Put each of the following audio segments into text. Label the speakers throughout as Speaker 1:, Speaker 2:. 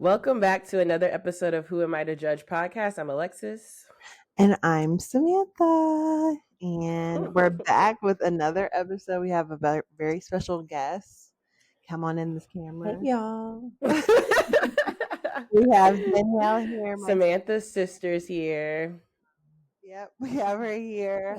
Speaker 1: Welcome back to another episode of Who Am I to Judge podcast. I'm Alexis.
Speaker 2: And I'm Samantha. And we're back with another episode. We have a very special guest. Come on in this camera.
Speaker 3: Hey, y'all.
Speaker 2: We have Danielle here.
Speaker 1: Samantha's sister's here.
Speaker 2: Yep, we have her here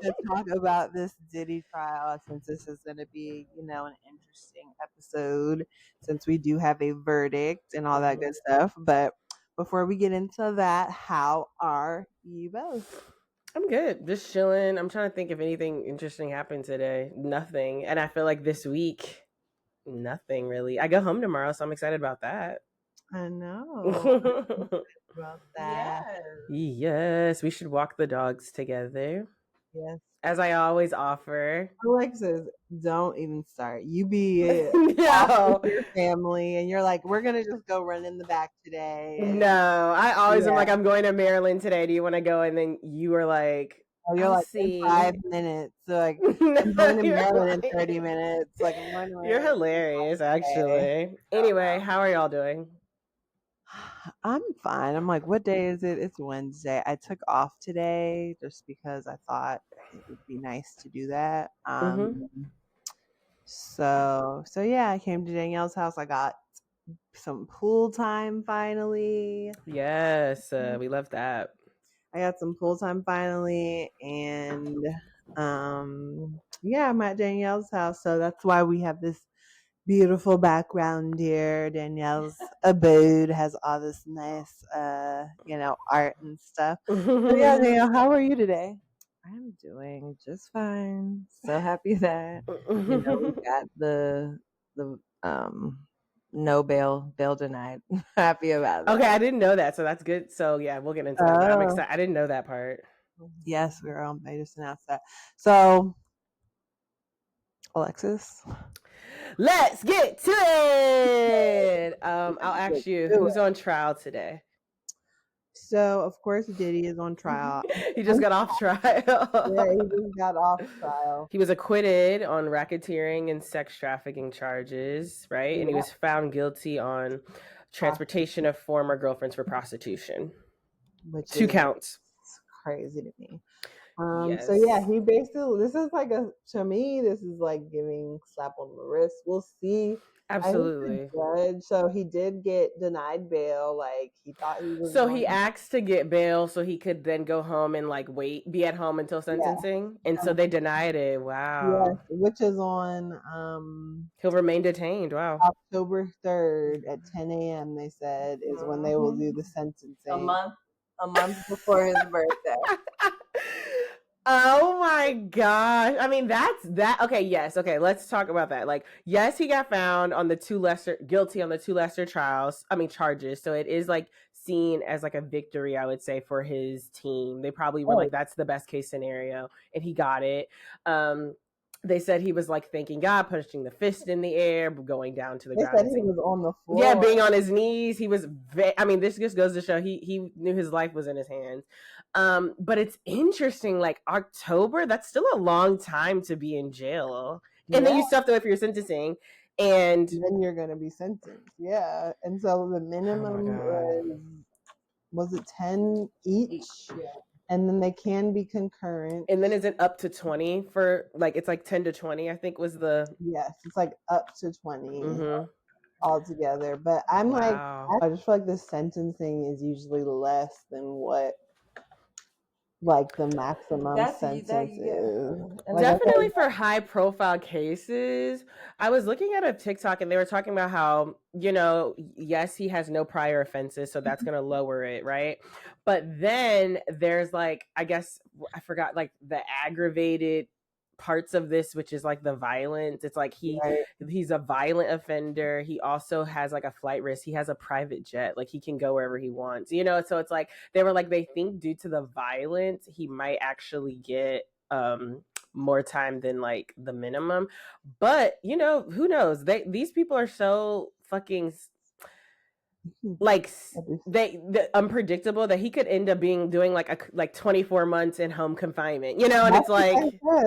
Speaker 2: to talk about this Diddy trial, since this is going to be, an interesting episode, since we do have a verdict and all that good stuff. But before we get into that, how are you both?
Speaker 1: I'm good. Just chilling. I'm trying to think if anything interesting happened today. Nothing. And I feel like this week, nothing really. I go home tomorrow, so I'm excited about that.
Speaker 2: I know. About that.
Speaker 1: Yes, we should walk the dogs together.
Speaker 2: Yes.
Speaker 1: As I always offer.
Speaker 2: Alexis, don't even start. You be
Speaker 1: no.
Speaker 2: with your family and you're like, we're going to just go run in the back today.
Speaker 1: No, I always am like, I'm going to Maryland today. Do you want to go? And then you were like,
Speaker 2: oh, you're like,
Speaker 1: see.
Speaker 2: in 5 minutes. So like, I'm going to Maryland in 30 minutes. Like, I'm going to
Speaker 1: You're hilarious, actually. Anyway, how are y'all doing?
Speaker 2: I'm fine. I'm like, what day is it? It's Wednesday. I took off today just because I thought it would be nice to do that. So yeah, I came to Danielle's house. I got some pool time finally.
Speaker 1: Yes, we love that.
Speaker 2: I got some pool time finally, and yeah, I'm at Danielle's house, so that's why we have this beautiful background here. Danielle's abode has all this nice, art and stuff. So yeah, Danielle, how are you today? I'm doing just fine. So happy that we got the no bail denied. Happy about that.
Speaker 1: Okay, I didn't know that, so that's good. So yeah, we'll get into that. I'm excited. I didn't know that part.
Speaker 2: Yes, girl, they just announced that. So, Alexis,
Speaker 1: let's get to it. I'll ask you, who's on trial today?
Speaker 2: So, of course, Diddy is on trial.
Speaker 1: He just got off trial.
Speaker 2: Yeah, he just got off trial.
Speaker 1: He was acquitted on racketeering and sex trafficking charges, right? Yeah. And he was found guilty on transportation of former girlfriends for prostitution. Which 2 counts.
Speaker 2: Crazy to me. Yes. So yeah, he basically, this is like to me, this is like giving slap on the wrist. We'll see.
Speaker 1: Absolutely.
Speaker 2: Judge. So he did get denied bail. Like he thought he was.
Speaker 1: So he asked to get bail so he could then go home and like be at home until sentencing. Yeah. And so they denied it. Wow.
Speaker 2: Yes, which is on
Speaker 1: he'll remain detained. Wow.
Speaker 2: October 3rd at 10 a.m. they said is when they will do the sentencing. A month before his birthday.
Speaker 1: Oh my gosh. I mean, that's that. Okay. Yes. Okay. Let's talk about that. Like, yes, he got found on guilty on the 2 lesser charges. So it is like seen as like a victory, I would say, for his team. They probably were like, that's the best case scenario. And he got it. They said he was like thanking God, pushing the fist in the air, going down to the ground.
Speaker 2: They said he was on the floor.
Speaker 1: Yeah, being on his knees. He was. This just goes to show he knew his life was in his hands. But it's interesting. Like October, that's still a long time to be in jail, and then you still have to wait for your sentencing, and
Speaker 2: then you're gonna be sentenced. Yeah, and so the minimum was it 10 each? Yeah. And then they can be concurrent.
Speaker 1: And then is it up to 20 for like, it's like 10 to 20, I think was the.
Speaker 2: Yes, it's like up to 20 altogether. But I'm like, I just feel like the sentencing is usually less than what like the maximum sentence is.
Speaker 1: Like, definitely for high profile cases. I was looking at a TikTok and they were talking about how, yes, he has no prior offenses, so that's going to lower it, right? But then there's like, I guess, I forgot, like the aggravated parts of this, which is like the violence. It's like he's a violent offender. He also has like a flight risk. He has a private jet. Like he can go wherever he wants, so it's like they were like, they think due to the violence he might actually get more time than like the minimum. But who knows? These people are so fucking like they unpredictable that he could end up doing like 24 months in home confinement, and it's like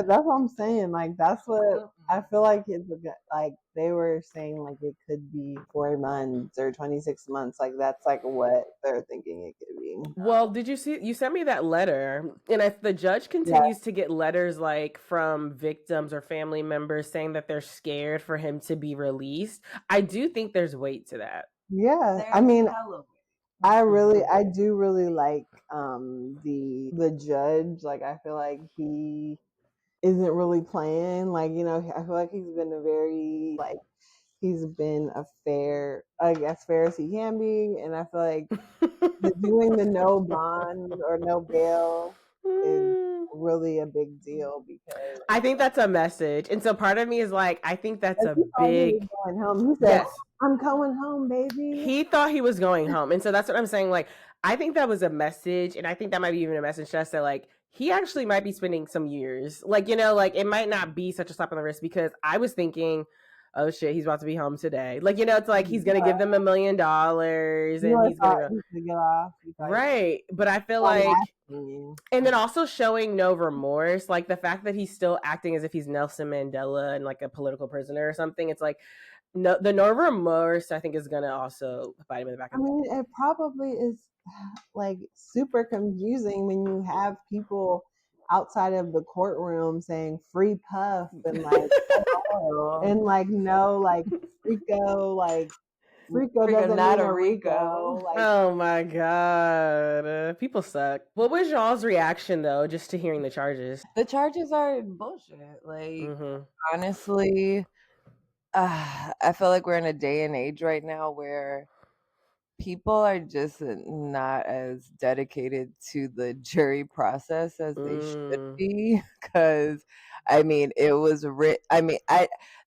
Speaker 2: that's what I'm saying. Like that's what I feel like it's like they were saying like it could be 4 months or 26 months. Like that's like what they're thinking it could be.
Speaker 1: Well, did you see? You sent me that letter, and if the judge
Speaker 2: Yeah,
Speaker 1: continues to get letters like from victims or family members saying that they're scared for him to be released, I do think there's weight to that.
Speaker 2: yeah. I mean, I do really like the judge. Like I feel like he isn't really playing. Like, I feel like he's been a very like he's been a fair, I guess, fair as he can be. And I feel like doing the no bond or no bail is really a big deal because
Speaker 1: I think that's a message, and so part of me is like, I think that's a
Speaker 2: he thought he was
Speaker 1: big
Speaker 2: going home. He said,
Speaker 1: yes.
Speaker 2: "I'm going home, baby."
Speaker 1: He thought he was going home, and so that's what I'm saying. Like, I think that was a message, and I think that might be even a message to us that like he actually might be spending some years, like like it might not be such a slap on the wrist because I was thinking, oh shit, he's about to be home today. Like it's like he's gonna give them $1 million,
Speaker 2: You
Speaker 1: and
Speaker 2: really
Speaker 1: he's
Speaker 2: thought
Speaker 1: gonna
Speaker 2: he could get off. You thought
Speaker 1: right. But I feel
Speaker 2: I'm
Speaker 1: like
Speaker 2: asking you.
Speaker 1: and then also showing no remorse, like the fact that he's still acting as if he's Nelson Mandela and like a political prisoner or something. It's like the no remorse, I think, is gonna also bite him in the back
Speaker 2: I
Speaker 1: of the
Speaker 2: mean, it probably is like super confusing when you have people outside of the courtroom saying "free Puff" and like and like no like Rico doesn't
Speaker 3: not
Speaker 2: mean
Speaker 3: a
Speaker 2: a
Speaker 3: Rico.
Speaker 2: Rico. Like,
Speaker 1: Oh my god, people suck. What was y'all's reaction though, just to hearing the charges?
Speaker 3: The charges are bullshit. Like, honestly, I feel like we're in a day and age right now where people are just not as dedicated to the jury process as they should be. Because, I mean, it was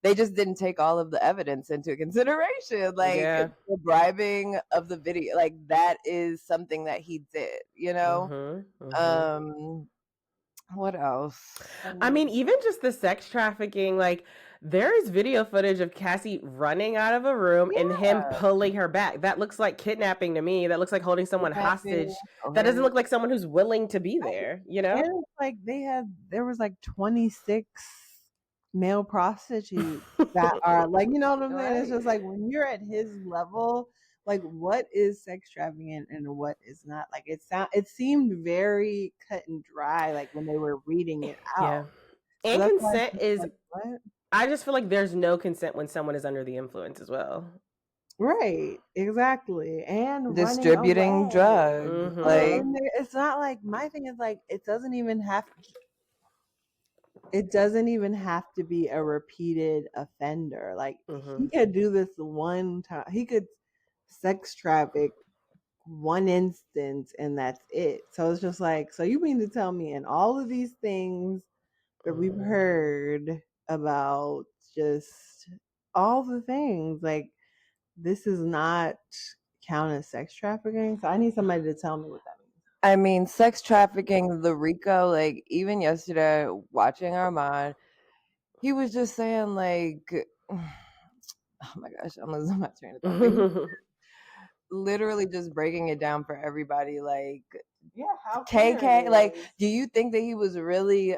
Speaker 3: they just didn't take all of the evidence into consideration. Like the bribing of the video, like that is something that he did. What else?
Speaker 1: I mean, even just the sex trafficking, like there is video footage of Cassie running out of a room and him pulling her back. That looks like kidnapping to me. That looks like holding someone hostage. That doesn't look like someone who's willing to be there,
Speaker 2: And it's like there was like 26 male prostitutes that are like, you know what I'm saying? It's just like when you're at his level, like what is sex trafficking and what is not? Like it seemed very cut and dry, like when they were reading it out.
Speaker 1: Yeah. And consent is like, what? I just feel like there's no consent when someone is under the influence as well.
Speaker 2: Right, exactly. And
Speaker 3: distributing drugs. Like
Speaker 2: it's not like my thing is like it doesn't even have to be a repeated offender. Like he could do this one time. He could sex traffic one instance and that's it. So it's just like, so you mean to tell me in all of these things that we've heard about, just all the things, like this is not count as sex trafficking? So I need somebody to tell me what that means.
Speaker 3: I mean, sex trafficking, the RICO, like even yesterday watching Armand, he was just saying like, oh my gosh, I'm losing my train of thought. Literally just breaking it down for everybody, like
Speaker 2: how
Speaker 3: KK, like do you think that he was really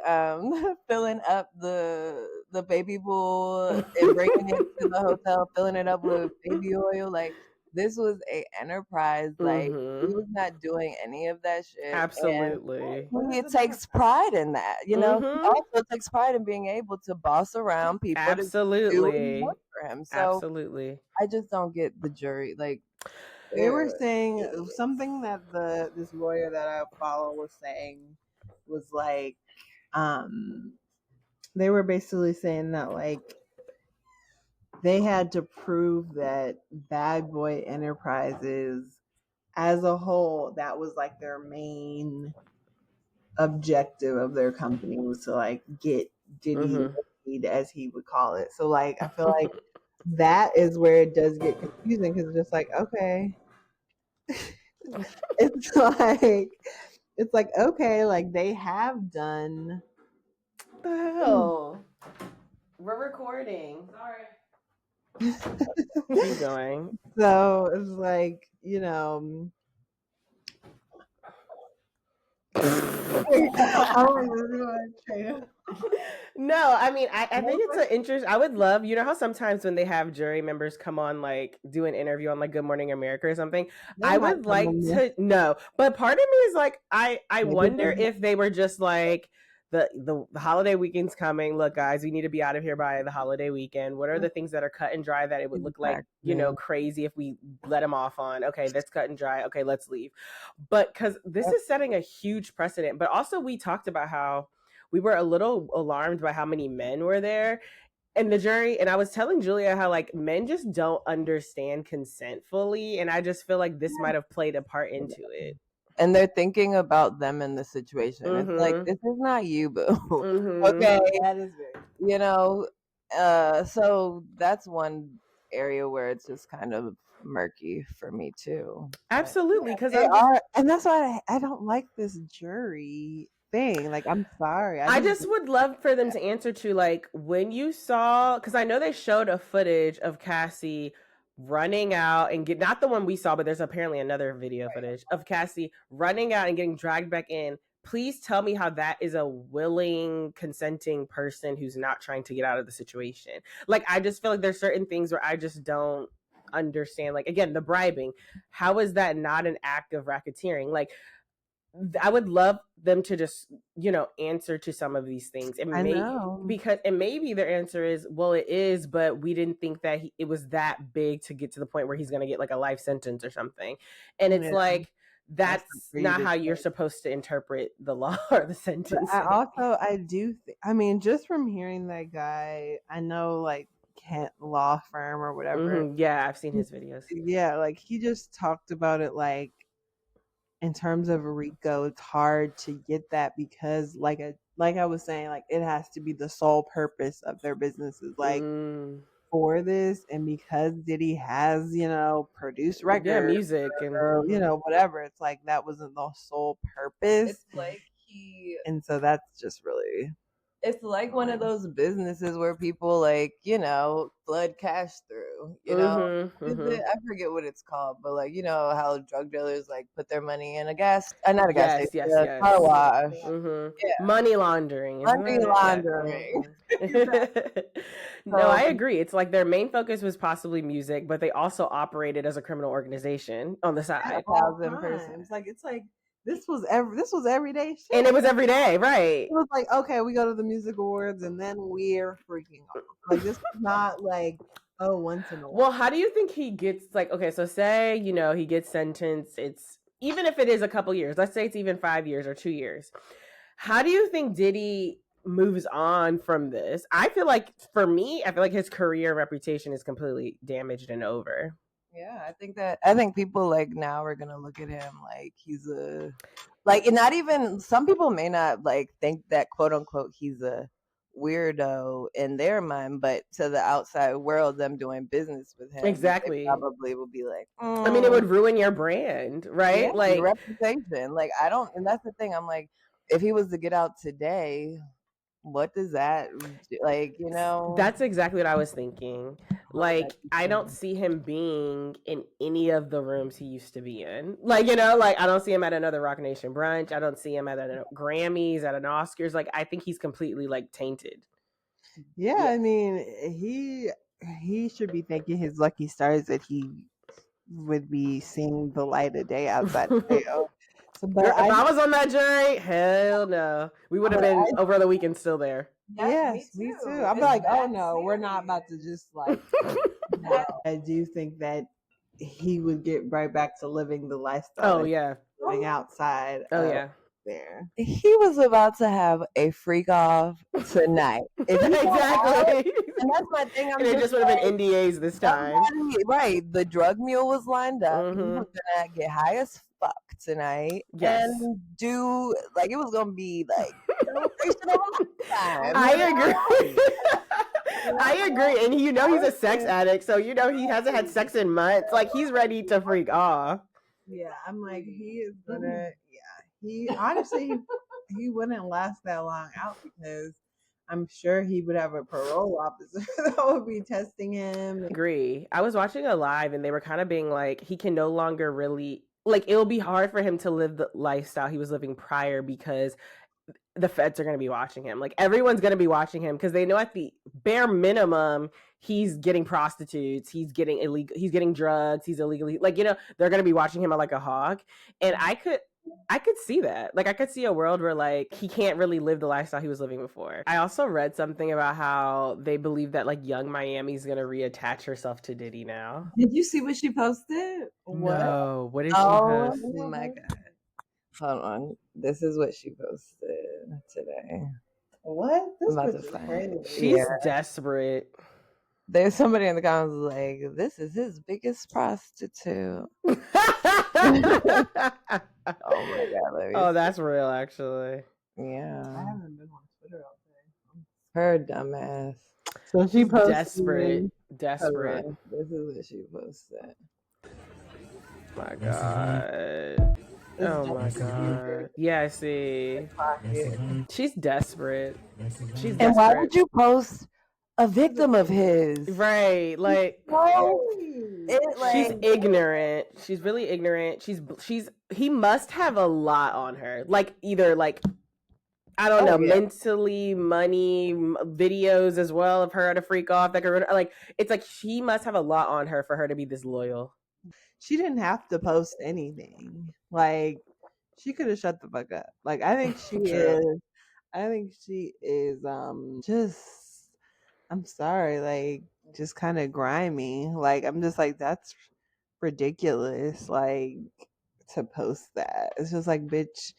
Speaker 3: filling up the baby pool and bringing it to the hotel, filling it up with baby oil? Like this was a enterprise. Like he was not doing any of that shit.
Speaker 1: Absolutely.
Speaker 3: And he takes pride in that, He also takes pride in being able to boss around people.
Speaker 1: Absolutely.
Speaker 3: To do for him. So
Speaker 1: absolutely.
Speaker 3: I just don't get the jury. Like
Speaker 2: they were saying something that this lawyer that I follow was saying was like, they were basically saying that like they had to prove that Bad Boy Enterprises as a whole, that was like their main objective of their company, was to like get Diddy paid, as he would call it. So like I feel like that is where it does get confusing, because it's just like, okay. it's like okay, like they have done.
Speaker 1: What the hell? We're recording. Sorry. Keep going.
Speaker 2: So it's like,
Speaker 1: No, I mean, I think it's an interest. I would love, you know how sometimes when they have jury members come on, like do an interview on like Good Morning America or something, I would like to know. But part of me is like, I wonder if they were just like, the holiday weekend's coming. Look, guys, we need to be out of here by the holiday weekend. What are the things that are cut and dry that it would look like, you know, crazy if we let them off on? Okay, that's cut and dry. Okay, let's leave. But because this is setting a huge precedent. But also, we talked about how we were a little alarmed by how many men were there in the jury. And I was telling Julia how like men just don't understand consent fully. And I just feel like this might have played a part into it.
Speaker 3: And they're thinking about them in the situation. It's like, this is not you, boo. Okay.
Speaker 2: That is very,
Speaker 3: you know, so that's one area where it's just kind of murky for me too.
Speaker 1: Absolutely, because
Speaker 2: they are, and that's why I don't like this jury thing. Like, I'm sorry.
Speaker 1: I just would love for them to answer to like when you saw, because I know they showed a footage of Cassie running out and get, not the one we saw, but there's apparently another video footage of Cassie running out and getting dragged back in. Please tell me how that is a willing, consenting person who's not trying to get out of the situation. Like, I just feel like there's certain things where I just don't understand. Like, again, the bribing. How is that not an act of racketeering? Like, I would love them to just, you know, answer to some of these things. And maybe their answer is, well, it is, but we didn't think that it was that big to get to the point where he's going to get like a life sentence or something. And it's like, that's not how you're supposed to interpret the law or the sentence.
Speaker 2: I do I mean, just from hearing that guy, I know like Kent law firm or whatever.
Speaker 1: Yeah, I've seen his videos.
Speaker 2: Yeah, like he just talked about it like, in terms of RICO, it's hard to get that because like I was saying, like it has to be the sole purpose of their businesses, like for this, and because Diddy has, you know, produced records,
Speaker 1: music,
Speaker 2: or you know, whatever, it's like that wasn't the sole purpose.
Speaker 3: It's like
Speaker 2: and so that's just really.
Speaker 3: It's like one of those businesses where people like, you know, flood cash through, you know, I forget what it's called, but like, you know, how drug dealers like put their money in a gas, not a gas station, car wash.
Speaker 1: Money laundering.
Speaker 3: Money laundering.
Speaker 1: No, I agree. It's like their main focus was possibly music, but they also operated as a criminal organization on the side.
Speaker 2: 1,000%. It's like this was every day shit.
Speaker 1: And it was every day, right?
Speaker 2: It was like, okay, we go to the music awards and then we're freaking off. Like, this is not like, oh, once in a while.
Speaker 1: Well, how do you think he gets, like, okay, so say, you know, he gets sentenced, it's, even if it is a couple years, let's say it's even 5 years or 2 years. How do you think Diddy moves on from this? I feel like, for me, I feel like his career and reputation is completely damaged and over.
Speaker 3: Yeah, I think people like now are gonna look at him like he's a, like, and not even, some people may not like think that quote unquote he's a weirdo in their mind, but to the outside world, them doing business with him,
Speaker 1: exactly,
Speaker 3: probably will be like,
Speaker 1: I mean, it would ruin your brand, right?
Speaker 3: Yeah, like your reputation. Like, I don't, and that's the thing. I'm like, if he was to get out today, what does that, like, you know?
Speaker 1: That's exactly what I was thinking. Like, I don't see him being in any of the rooms he used to be in. Like, you know, like I don't see him at another Rock Nation brunch. I don't see him at a Grammys, at an Oscars. Like, I think he's completely like tainted.
Speaker 2: Yeah, I mean, he should be thanking his lucky stars that he would be seeing the light of day outside of jail.
Speaker 1: But if I was on that jury, hell no. We would have been over the weekend still there.
Speaker 2: Yes, me too. I'm like, oh no, we're not about to just like. I do think that he would get right back to living the lifestyle.
Speaker 1: Oh yeah,
Speaker 2: living outside.
Speaker 1: Oh yeah.
Speaker 2: There.
Speaker 3: He was about to have a freak off tonight.
Speaker 1: Exactly.
Speaker 3: And that's my thing.
Speaker 1: And it just would have been NDAs this time.
Speaker 3: Right. The drug mule was lined up. He was gonna get high as fuck tonight.
Speaker 1: Yes.
Speaker 3: And do, like, it was gonna be like
Speaker 1: I agree. I agree. And you know he's a sex addict, so you know he hasn't had sex in months. Like, he's ready to freak off.
Speaker 2: Yeah, I'm like, he is gonna. He honestly, he wouldn't last that long out because I'm sure he would have a parole officer that would be testing him.
Speaker 1: Agree. I was watching a live and they were kind of being like, he can no longer really, like, it'll be hard for him to live the lifestyle he was living prior because the feds are going to be watching him. Like everyone's going to be watching him because they know at the bare minimum he's getting prostitutes, he's getting illegal, he's getting drugs, he's illegally, like, you know, they're going to be watching him like a hawk. And I could see that. Like I could see a world where like he can't really live the lifestyle he was living before. I also read something about how they believe that like Young Miami's going to reattach herself to Diddy now.
Speaker 2: Did you see what she posted?
Speaker 1: No, what did she post?
Speaker 3: Oh my god. Hold on. This is what she posted today.
Speaker 2: What? This
Speaker 3: I'm about
Speaker 2: bitch
Speaker 3: to
Speaker 2: is
Speaker 3: find
Speaker 2: crazy.
Speaker 3: it.
Speaker 1: She's desperate.
Speaker 3: There's somebody in the comments like, this is his biggest prostitute. Oh my god.
Speaker 1: Oh, that's real, actually.
Speaker 3: Yeah.
Speaker 2: I haven't been on Twitter all day.
Speaker 3: Her dumbass.
Speaker 2: So she
Speaker 1: She's
Speaker 2: posted.
Speaker 1: desperate.
Speaker 3: This is what she posted.
Speaker 1: My god. Oh my god. Yeah, I see. She's desperate. She's desperate.
Speaker 3: And why would you post a victim of his?
Speaker 1: Right, like she's ignorant. She's really ignorant. He must have a lot on her. Like either like I don't know, mentally, money, videos as well of her to freak off. Like it's like she must have a lot on her for her to be this loyal.
Speaker 2: She didn't have to post anything. Like she could have shut the fuck up. Like I think she is. I think she is. Just. I'm sorry. Like just kind of grimy. Like I'm just like that's ridiculous. Like to post that. It's just like, bitch.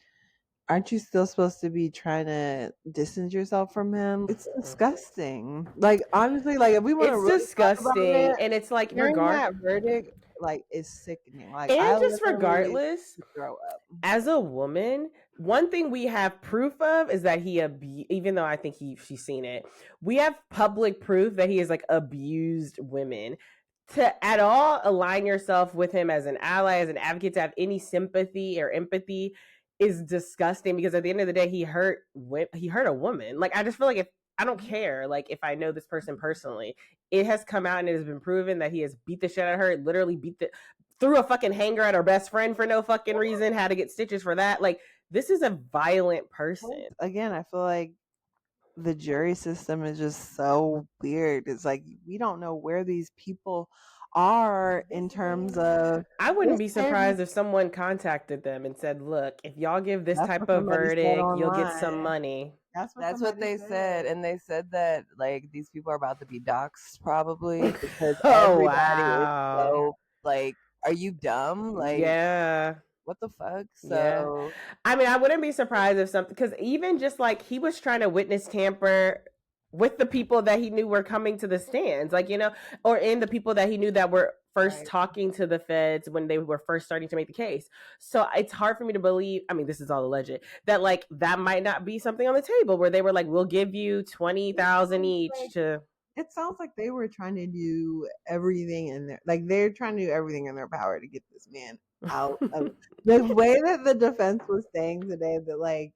Speaker 2: Aren't you still supposed to be trying to distance yourself from him? It's disgusting. Like honestly, like if we want to really
Speaker 1: disgusting,
Speaker 2: talk about it,
Speaker 1: and it's like
Speaker 2: that verdict, like is sickening. Like
Speaker 1: and just regardless,
Speaker 2: throw up.
Speaker 1: As a woman, one thing we have proof of is that he even though I think she's seen it, we have public proof that he has like abused women. To at all align yourself with him as an ally, as an advocate, to have any sympathy or empathy is disgusting, because at the end of the day he hurt a woman. Like I just feel like if I don't care, like if I know this person personally, it has come out and it has been proven that he has beat the shit out of her, literally threw a fucking hanger at her best friend for no fucking reason, had to get stitches for that. Like this is a violent person.
Speaker 2: Again, I feel like the jury system is just so weird. It's like we don't know where these people are in terms of.
Speaker 1: I wouldn't be surprised if someone contacted them and said, look, if y'all give this type of verdict, you'll get some money.
Speaker 3: That's what they said. And they said that like these people are about to be doxxed probably because everybody is so like, are you dumb? Like, yeah. What the fuck? So,
Speaker 1: I mean, I wouldn't be surprised if something, because even just like he was trying to witness tamper with the people that he knew were coming to the stands, like, you know, or in the people that he knew that were first talking to the feds when they were first starting to make the case. So it's hard for me to believe, I mean, this is all alleged, that like that might not be something on the table where they were like, we'll give you 20,000 each to.
Speaker 2: It sounds like they were trying to do everything in their, like they're trying to do everything in their power to get this man out of the way that the defense was saying today, that like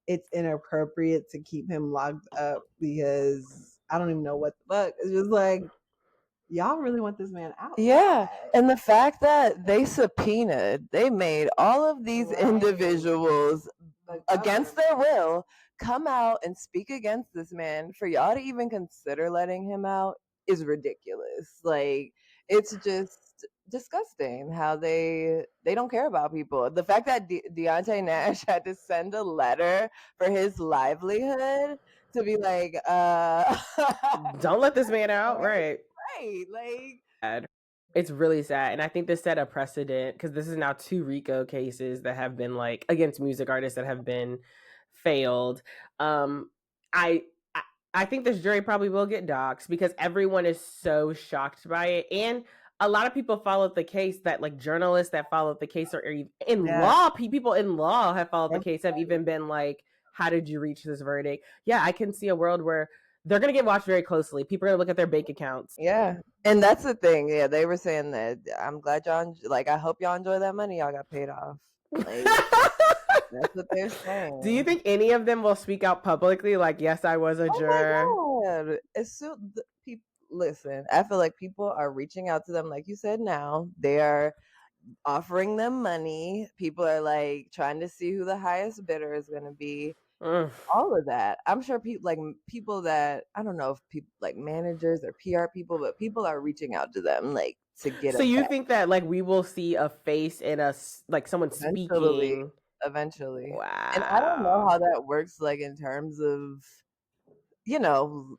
Speaker 2: it's inappropriate to keep him locked up because I don't even know what the fuck. It's just like, y'all really want this man out.
Speaker 3: Yeah. And the fact that they made all of these individuals against their will come out and speak against this man, for y'all to even consider letting him out is ridiculous. Like it's just disgusting how they don't care about people. The fact that Deontay Nash had to send a letter for his livelihood to be like,
Speaker 1: don't let this man out, right?
Speaker 3: Like,
Speaker 1: it's really sad, and I think this set a precedent because this is now 2 RICO cases that have been like against music artists that have been failed. I think this jury probably will get doxxed because everyone is so shocked by it, and a lot of people followed the case, that like journalists that followed the case, or in law, people in law have followed the case, have even been like, how did you reach this verdict? Yeah, I can see a world where they're going to get watched very closely. People are going to look at their bank accounts.
Speaker 3: Yeah. And that's the thing. Yeah, they were saying that I'm glad y'all, like, I hope y'all enjoy that money y'all got paid off. Like, that's what they're saying.
Speaker 1: Do you think any of them will speak out publicly? Like, yes, I was a juror.
Speaker 3: My God. As soon, listen, I feel like people are reaching out to them, like you said now. They are offering them money. People are like trying to see who the highest bidder is going to be. all of that. I'm sure people that, I don't know if people like managers or PR people, but people are reaching out to them like to get
Speaker 1: So
Speaker 3: a
Speaker 1: you
Speaker 3: check.
Speaker 1: think that like we will see a face in us, like someone speaking?
Speaker 3: Eventually. And I don't know
Speaker 1: Wow.
Speaker 3: how that works, like in terms of,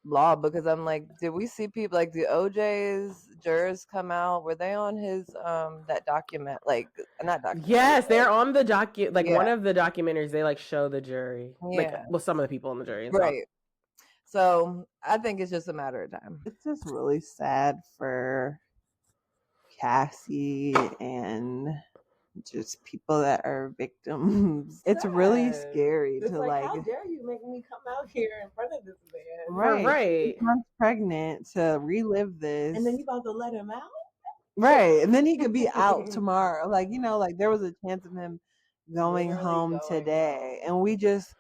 Speaker 3: law, because I'm like, did we see people like the OJ's jurors come out? Were they on his that document, like not documentary?
Speaker 1: Yes, they're on the like
Speaker 3: Yeah,
Speaker 1: one of the documentaries. They like show the jury, like
Speaker 3: yeah,
Speaker 1: well, some of the people in the jury and stuff.
Speaker 3: right. So I think it's just a matter of time.
Speaker 2: It's just really sad for Cassie and just people that are victims. It's really scary to like,
Speaker 3: how dare you make me come out here in front of this man?
Speaker 2: right,
Speaker 1: Right.
Speaker 2: 6 months pregnant to relive this.
Speaker 3: And then you about to let him out?
Speaker 2: Right. And then he could be out tomorrow. Like, like there was a chance of him going home today. And we just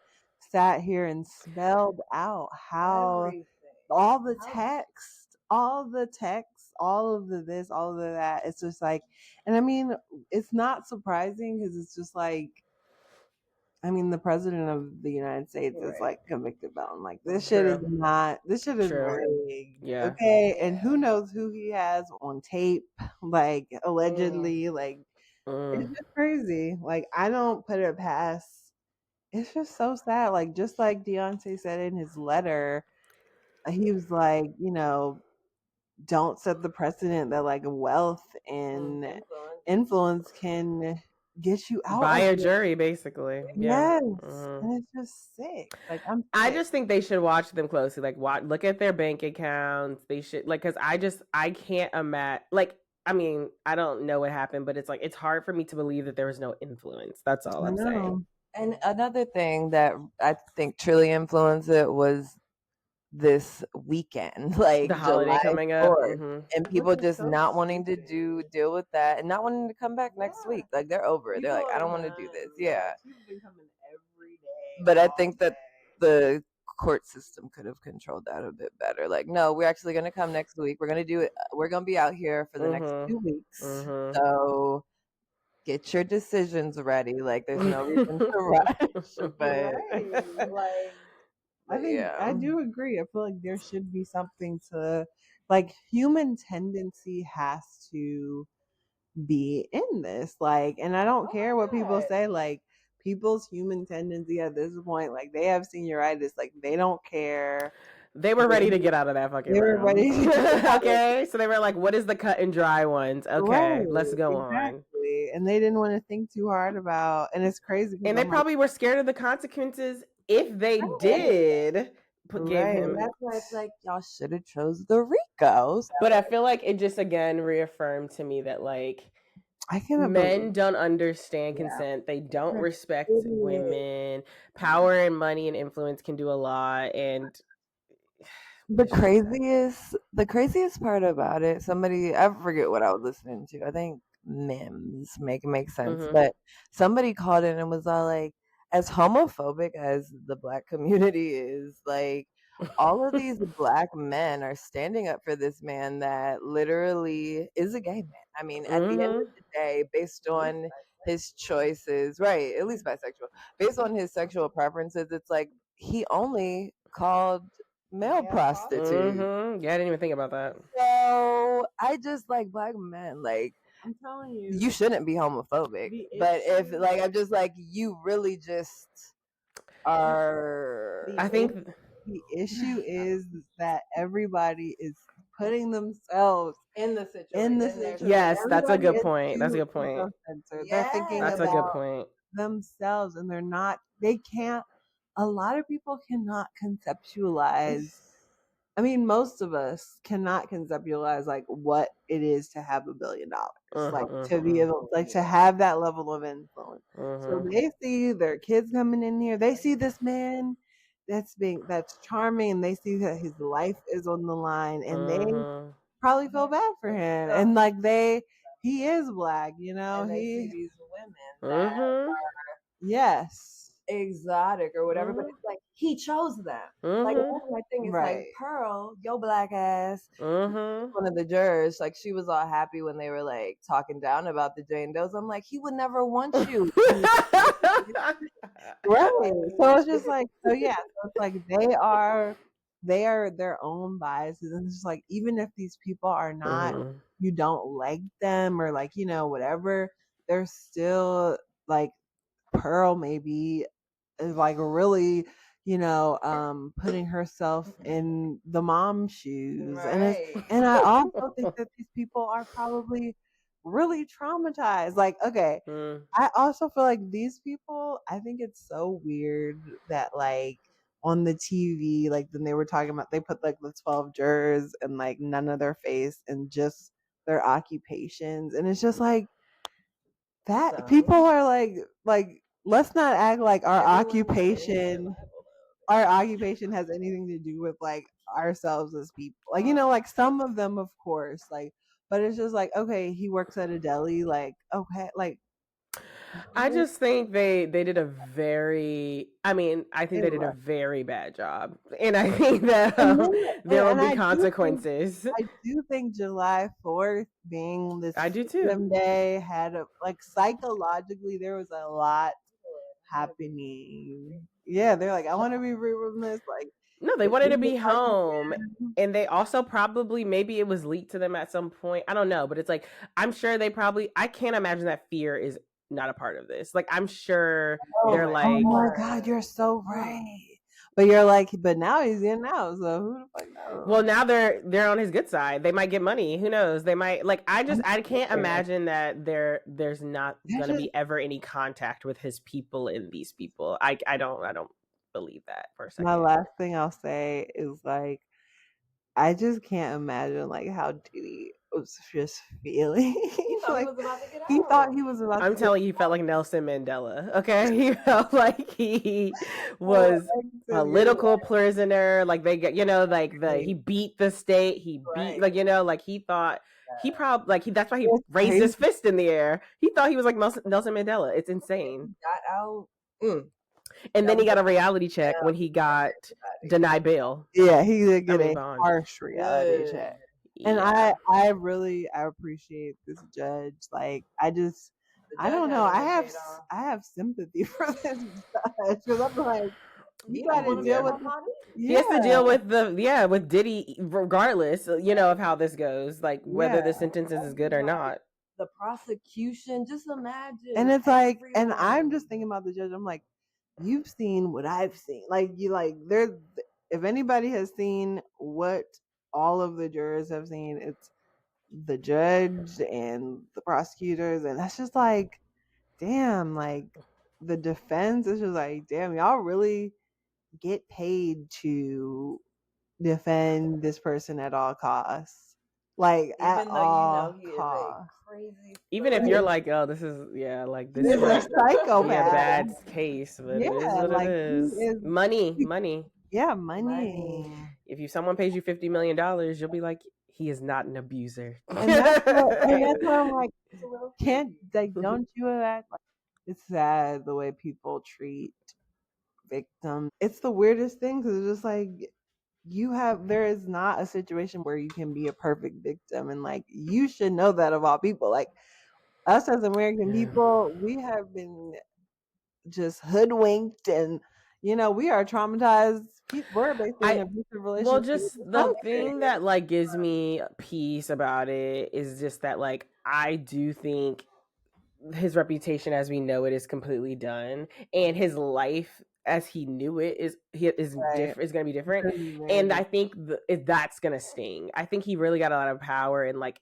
Speaker 2: sat here and spelled out how
Speaker 3: Everything.
Speaker 2: all the text, all of the this, all of the that. It's just like, and I mean, it's not surprising because it's just like, I mean, the president of the United States is like convicted felon. Like this shit is not. This shit is rigged.
Speaker 1: Yeah.
Speaker 2: Okay, and who knows who he has on tape? Like allegedly. Like it's just crazy. Like I don't put it past. It's just so sad. Like just like Deontay said in his letter, he was like, don't set the precedent that like wealth and influence can get you out
Speaker 1: by
Speaker 2: of
Speaker 1: a jury, basically.
Speaker 2: Yes,
Speaker 1: Yeah.
Speaker 2: and it's just sick. Like
Speaker 1: I just think they should watch them closely. Like, look at their bank accounts. They should because I can't imagine. Like, I mean, I don't know what happened, but it's like it's hard for me to believe that there was no influence. That's all I'm saying.
Speaker 3: And another thing that I think truly influenced it was this weekend, like
Speaker 1: the holiday
Speaker 3: July
Speaker 1: coming up,
Speaker 3: 4th, and people just not wanting to deal with that and not wanting to come back next week. Like they're over it. They're like, I don't want to do this. Yeah. But I think that the court system could have controlled that a bit better. Like, no, we're actually going to come next week. We're going to do it. We're going to be out here for the next 2 weeks. So get your decisions ready. Like, there's no reason to rush. But
Speaker 2: like, I do agree. I feel like there should be something to, like, human tendency has to be in this. Like, and I don't care what people say. Like, people's human tendency at this point, like, they have senioritis. Like, they don't care.
Speaker 1: They were ready to get out of that fucking room. They were ready to get out. Okay, so they were like, what is the cut and dry ones? Okay, let's go on.
Speaker 2: And they didn't want to think too hard about, and it's crazy.
Speaker 1: And they probably were scared of the consequences if they did give him.
Speaker 3: That's why it's like y'all should have chose the Ricos.
Speaker 1: But I feel like it just again reaffirmed to me that like men don't understand consent. They don't respect women. Power and money and influence can do a lot. And
Speaker 3: the craziest part about it, I forget what I was listening to. I think Mims make sense. But somebody called in and was all like, as homophobic as the Black community is, like all of these Black men are standing up for this man that literally is a gay man. I mean, at the end of the day, based on his choices, right, at least bisexual, based on his sexual preferences, it's like he only called male prostitutes.
Speaker 1: Yeah, I didn't even think about that.
Speaker 3: So I just like Black men. Like, I'm telling you, you shouldn't be homophobic. But if like, I'm just like, you really just are.
Speaker 2: I think the issue is that everybody is putting themselves
Speaker 3: in the situation.
Speaker 1: Yes, that's a good point. That's a good point.
Speaker 2: They're thinking
Speaker 1: that's
Speaker 2: about
Speaker 1: a good point.
Speaker 2: themselves, and they can't. A lot of people cannot conceptualize. I mean, most of us cannot conceptualize like what it is to have $1 billion, like to be able, like to have that level of influence. So they see their kids coming in here. They see this man that's charming, and they see that his life is on the line, and they probably feel bad for him. And like he is Black,
Speaker 3: and they see these women that are, exotic or whatever, but it's like he chose them. Like that's my thing. It's like, Pearl, your Black ass. One of the jurors, like she was all happy when they were like talking down about the Jane Does. I'm like, he would never want you.
Speaker 2: Right. So it's just like, so yeah, so it's like they are their own biases. And it's just like, even if these people are not, you don't like them or like, whatever, they're still like Pearl maybe is like really, putting herself in the mom shoes. And I also think that these people are probably really traumatized. Like, okay, I also feel like these people, I think it's so weird that like on the TV, like then they were talking about they put like the 12 jurors and like none of their face and just their occupations. And it's just like that people are like let's not act like our occupation has anything to do with like ourselves as people. Like, like some of them of course, like, but it's just like, okay, he works at a deli, like, okay, like
Speaker 1: I just think they did a very, I mean, I think they did a very bad job, and I think that there will be consequences.
Speaker 2: I do think July 4th being this
Speaker 1: I do
Speaker 2: Freedom
Speaker 1: too.
Speaker 2: Day had like psychologically there was a lot happening. Yeah, they're like, I want to be free from this. Like,
Speaker 1: No, they wanted to be home. And they also probably, maybe it was leaked to them at some point. I don't know, but it's like, I'm sure they probably, I can't imagine that fear is not a part of this. Like, I'm sure they're like,
Speaker 2: oh my God, you're so right. But you're like, but now he's in now, so who the fuck knows?
Speaker 1: well, now they're on his good side. They might get money. Who knows? They might like. I can't imagine that there's not gonna be ever any contact with his people and these people. I don't believe that for a second.
Speaker 2: My last thing I'll say is like, I just can't imagine like how Diddy was just feeling. He thought he was about to.
Speaker 1: I'm telling you, he felt like Nelson Mandela. Okay, he felt like he was political prisoner. Like they get, like he beat the state. He beat, like like he thought he probably like that's why he raised his fist in the air. He thought he was like Nelson Mandela. It's insane.
Speaker 3: Got out.
Speaker 1: And then he got a reality check when he got denied bail.
Speaker 2: Yeah, he did get a harsh reality check. And
Speaker 1: Yeah.
Speaker 2: I appreciate this judge. Like I don't know. I have sympathy for this judge because I'm like, you got to deal with
Speaker 1: He has to deal with with Diddy regardless, of how this goes, like whether the sentence is good or not.
Speaker 3: The prosecution, just imagine.
Speaker 2: And it's like, and I'm just thinking about the judge. I'm like, you've seen what I've seen. Like you like there. If anybody has seen what all of the jurors have seen, it's the judge and the prosecutors, and that's just like, damn. Like the defense is just like, damn, y'all really get paid to defend this person at all costs. Like at all costs.
Speaker 1: Even if you're like, oh, this is like this
Speaker 2: is a psychopath.
Speaker 1: Yeah, bad case, but it is what it is. Money.
Speaker 2: Yeah, money.
Speaker 1: If someone pays you $50 million, you'll be like, he is not an abuser.
Speaker 2: And that's what I'm like, don't you act like it's sad the way people treat victims. It's the weirdest thing because it's just like there is not a situation where you can be a perfect victim, and like you should know that of all people. Like us as American people, we have been just hoodwinked, and we are traumatized. We're basically in an abusive relationship.
Speaker 1: Well, just the thing that like gives me peace about it is just that like I do think his reputation as we know it is completely done, and his life as he knew it is going to be different. And I think that's going to sting. I think he really got a lot of power and like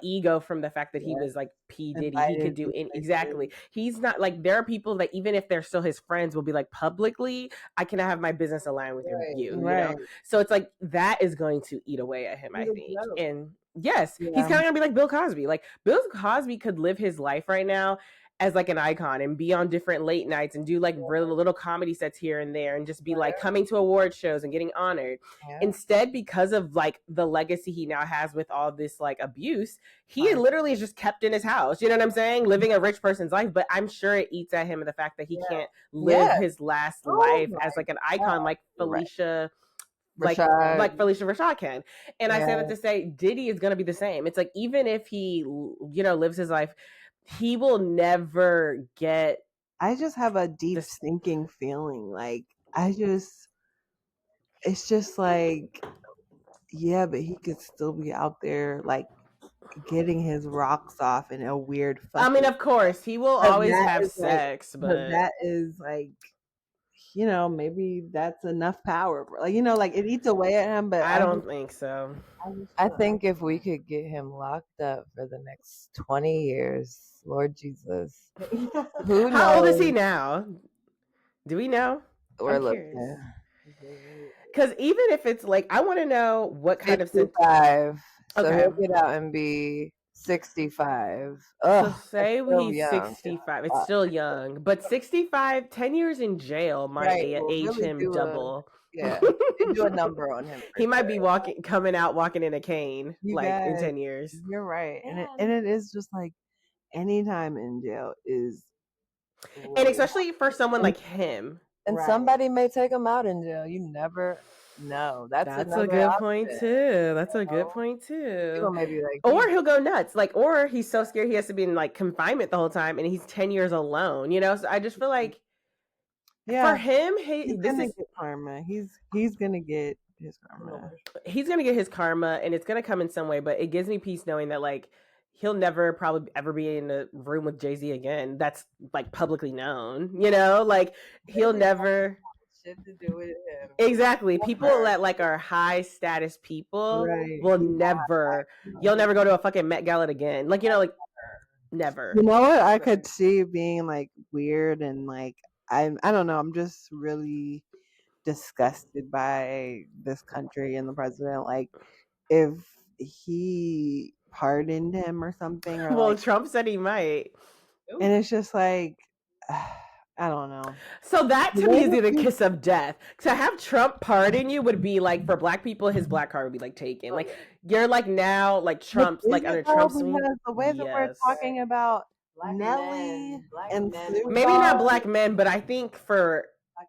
Speaker 1: ego from the fact that he was like P. Diddy. He could do exactly. He's not like, there are people that even if they're still his friends will be like, publicly, I cannot have my business aligned with you. Know? So it's like that is going to eat away at him, I think. And yes, he's kind of gonna be like Bill Cosby. Like Bill Cosby could live his life right now as like an icon and be on different late nights and do like little comedy sets here and there and just be like coming to award shows and getting honored. Instead, because of like the legacy he now has with all this like abuse, he literally is just kept in his house. You know what I'm saying? Living a rich person's life. But I'm sure it eats at him the fact that he can't live his last life as like an icon like Felicia. Like Felicia Rashad can. And I say that to say Diddy is going to be the same. It's like, even if he, lives his life, he will never get
Speaker 2: I just have a deep sinking feeling. Like it's just like, yeah, but he could still be out there like getting his rocks off in a weird
Speaker 1: I mean,
Speaker 2: fucking.
Speaker 1: of course, he will
Speaker 2: But
Speaker 1: always
Speaker 2: that
Speaker 1: have
Speaker 2: is like,
Speaker 1: sex,
Speaker 2: but
Speaker 1: but
Speaker 2: that is like, maybe that's enough power. Like, like it eats away at him. But
Speaker 1: I don't think so.
Speaker 3: I think if we could get him locked up for the next 20 years, Lord Jesus, who knows?
Speaker 1: How old is he now? Do we know?
Speaker 3: We're
Speaker 1: I'm
Speaker 3: looking.
Speaker 1: curious. Because even if it's like, I want to know what kind of
Speaker 3: 55. So
Speaker 1: Okay.
Speaker 3: he'll get out and be 65.
Speaker 1: So
Speaker 3: Ugh,
Speaker 1: say
Speaker 3: that's still
Speaker 1: he's
Speaker 3: young.
Speaker 1: 65. It's still young, but 65, 10 years in jail might
Speaker 3: Will
Speaker 1: age
Speaker 3: really
Speaker 1: him
Speaker 3: do
Speaker 1: double.
Speaker 3: they do a number on him.
Speaker 1: He might be coming out walking in a cane
Speaker 2: You
Speaker 1: like in
Speaker 2: guys,
Speaker 1: 10 years.
Speaker 2: You're right. And it is just like any time in jail is
Speaker 1: And especially for someone like him.
Speaker 3: And somebody may take him out in jail. You never know.
Speaker 1: That's a good point too. That's a good point too.
Speaker 3: People may be like,
Speaker 1: or he'll go nuts. Like, or he's so scared he has to be in like confinement the whole time and he's 10 years alone, So I just feel like for him,
Speaker 2: he's gonna get karma. He's gonna get his karma.
Speaker 1: He's gonna get his karma, and it's gonna come in some way. But it gives me peace knowing that like he'll never probably ever be in a room with Jay-Z again. That's like publicly known, Like he'll never.
Speaker 3: Shit to do with him.
Speaker 1: Exactly. People that like are high status people will never. You'll never go to a fucking Met Gala again. Like like never.
Speaker 2: You know what I could see being like weird and like I don't know. I'm just really disgusted by this country and the president. Like if he pardoned him or something, or
Speaker 1: well, Trump said he might,
Speaker 2: and it's just like I don't know.
Speaker 1: So that to me is the kiss of death. To have Trump pardon you would be like for black people, his black card would be like taken. Like you're like now like Trump's like under Trump's
Speaker 2: the way that we're talking about Nelly and
Speaker 1: maybe not black men, but I think for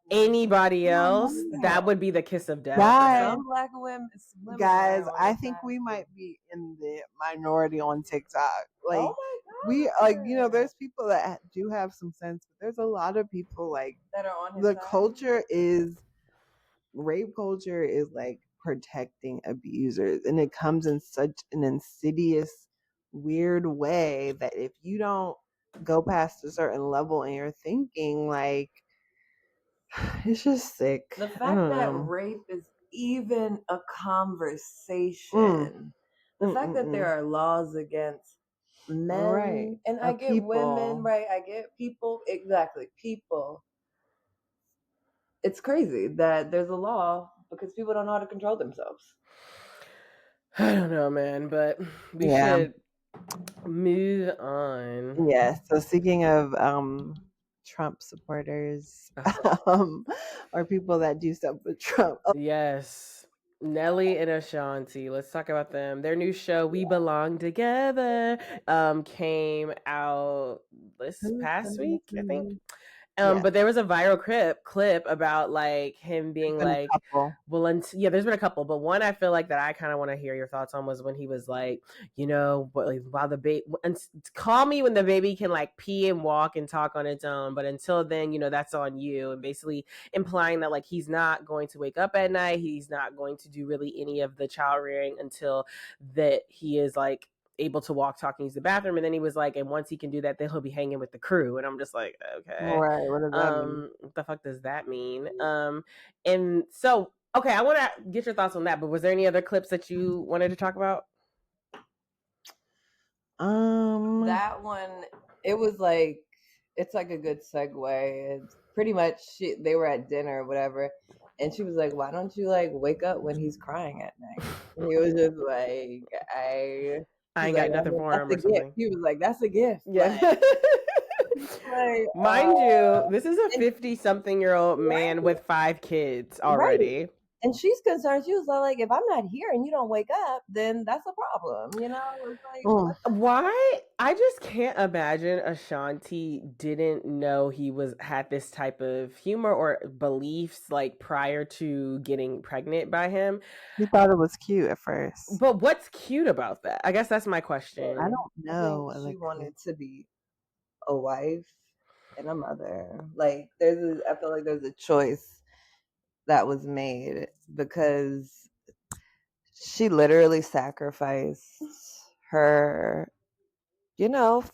Speaker 1: anybody else that would be the kiss of death.
Speaker 3: Some black women
Speaker 2: guys, I think we might be in the minority on TikTok. Like we like there's people that do have some sense, but there's a lot of people like
Speaker 3: that are on his
Speaker 2: the
Speaker 3: side.
Speaker 2: Rape culture is like protecting abusers, and it comes in such an insidious, weird way that if you don't go past a certain level in your thinking, like it's just sick.
Speaker 3: The fact that rape is even a conversation. The fact that there are laws against men, and I get people. Women, I get people, exactly, people. It's crazy that there's a law because people don't know how to control themselves.
Speaker 1: I don't know, man, but we should move on.
Speaker 2: Yeah, so speaking of Trump supporters or people that do stuff with Trump.
Speaker 1: Yes. Nelly and Ashanti. Let's talk about them. Their new show, We Belong Together, came out this past week, I think. But there was a viral clip about like him being like, there's been a couple, but one I feel like that I kind of want to hear your thoughts on was when he was like, while the baby, call me when the baby can like pee and walk and talk on its own, but until then, that's on you, and basically implying that like he's not going to wake up at night, he's not going to do really any of the child rearing until that he is like able to walk, talk, and use the bathroom. And then he was like, and once he can do that, then he'll be hanging with the crew. And I'm just like, okay,
Speaker 2: right, what does that mean?
Speaker 1: What the fuck does that mean? And so, okay, I want to get your thoughts on that, but was there any other clips that you wanted to talk about?
Speaker 3: That one, it was like, it's like a good segue. It's pretty much they were at dinner or whatever, and she was like, why don't you like wake up when he's crying at night? And he was just like, I ain't
Speaker 1: got nothing for him or something.
Speaker 3: He was like, that's a gift.
Speaker 1: Yeah. Mind you, this is a 50-something-year-old man with 5 kids already.
Speaker 3: Right. And she's concerned. She was like, if I'm not here and you don't wake up, then that's a problem. It's like,
Speaker 1: why? I just can't imagine Ashanti didn't know he had this type of humor or beliefs like prior to getting pregnant by him.
Speaker 2: He thought it was cute at first.
Speaker 1: But what's cute about that? I guess that's my question.
Speaker 2: I don't know.
Speaker 3: She wanted to be a wife. and a mother. Like I feel like there's a choice that was made because she literally sacrificed her,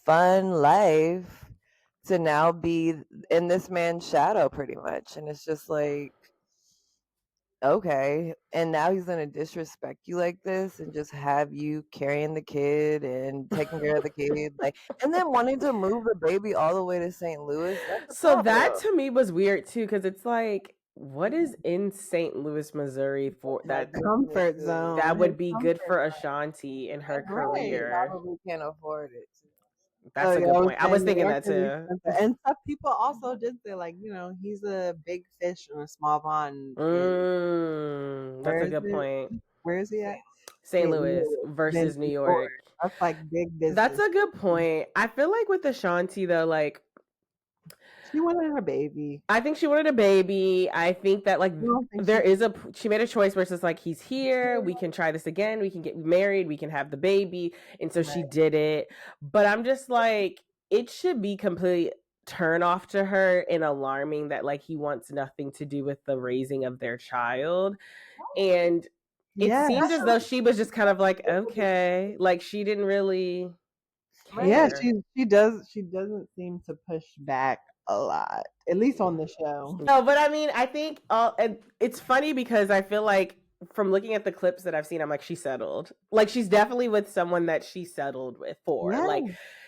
Speaker 3: fun life to now be in this man's shadow pretty much. And it's just like, okay. And now he's going to disrespect you like this and just have you carrying the kid and taking care of the kid. And then wanting to move the baby all the way to St. Louis. That's a
Speaker 1: So
Speaker 3: problem.
Speaker 1: that to me was weird too, because it's like, what is in St. Louis, Missouri for that
Speaker 2: comfort zone
Speaker 1: that would be good for Ashanti in her career?
Speaker 3: Probably can't afford it.
Speaker 1: That's a good point. I was thinking that too.
Speaker 2: And some people also did say, like, he's a big fish in a small pond.
Speaker 1: That's a good point.
Speaker 2: Where is he at?
Speaker 1: St. Louis versus New York.
Speaker 2: That's like big business.
Speaker 1: That's a good point. I feel like with Ashanti though, like,
Speaker 2: she wanted her baby.
Speaker 1: I think she wanted a baby. I think that like she made a choice where it's just like, he's here, we can try this again, we can get married, we can have the baby, and so she did it. But I'm just like, it should be completely turn off to her and alarming that like he wants nothing to do with the raising of their child. And it seemed as though she was just kind of like, okay, like she didn't really care.
Speaker 2: Yeah, she doesn't seem to push back a lot, at least on the show.
Speaker 1: No, but I mean, I think it's funny because I feel like from looking at the clips that I've seen, I'm like, she settled. Like, she's definitely with someone that she settled with for. Yeah. Like,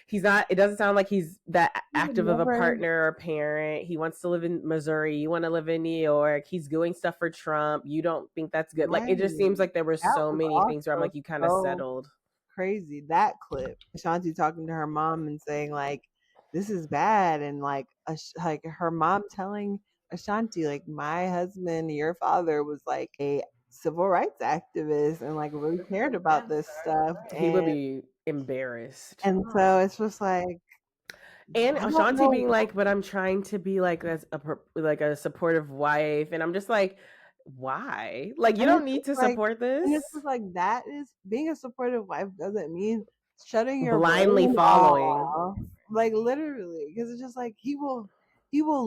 Speaker 1: he's not, it doesn't sound like he's that active of a partner or parent. He wants to live in Missouri. You want to live in New York. He's doing stuff for Trump. You don't think that's good. Like, it just seems like there were so many things where I'm like, you kind of settled.
Speaker 2: Crazy, that clip. Ashanti talking to her mom and saying, like, this is bad. And like her mom telling Ashanti, like, my husband, your father, was like a civil rights activist and like really cared about this stuff.
Speaker 1: He would be embarrassed.
Speaker 2: And so it's just like,
Speaker 1: and Ashanti being like, but I'm trying to be like a supportive wife, and I'm just like, why? Like, you don't need to support this.
Speaker 2: And it's just like, that is being a supportive wife doesn't mean shutting your
Speaker 1: blindly following
Speaker 2: off. Like, literally, because it's just like he will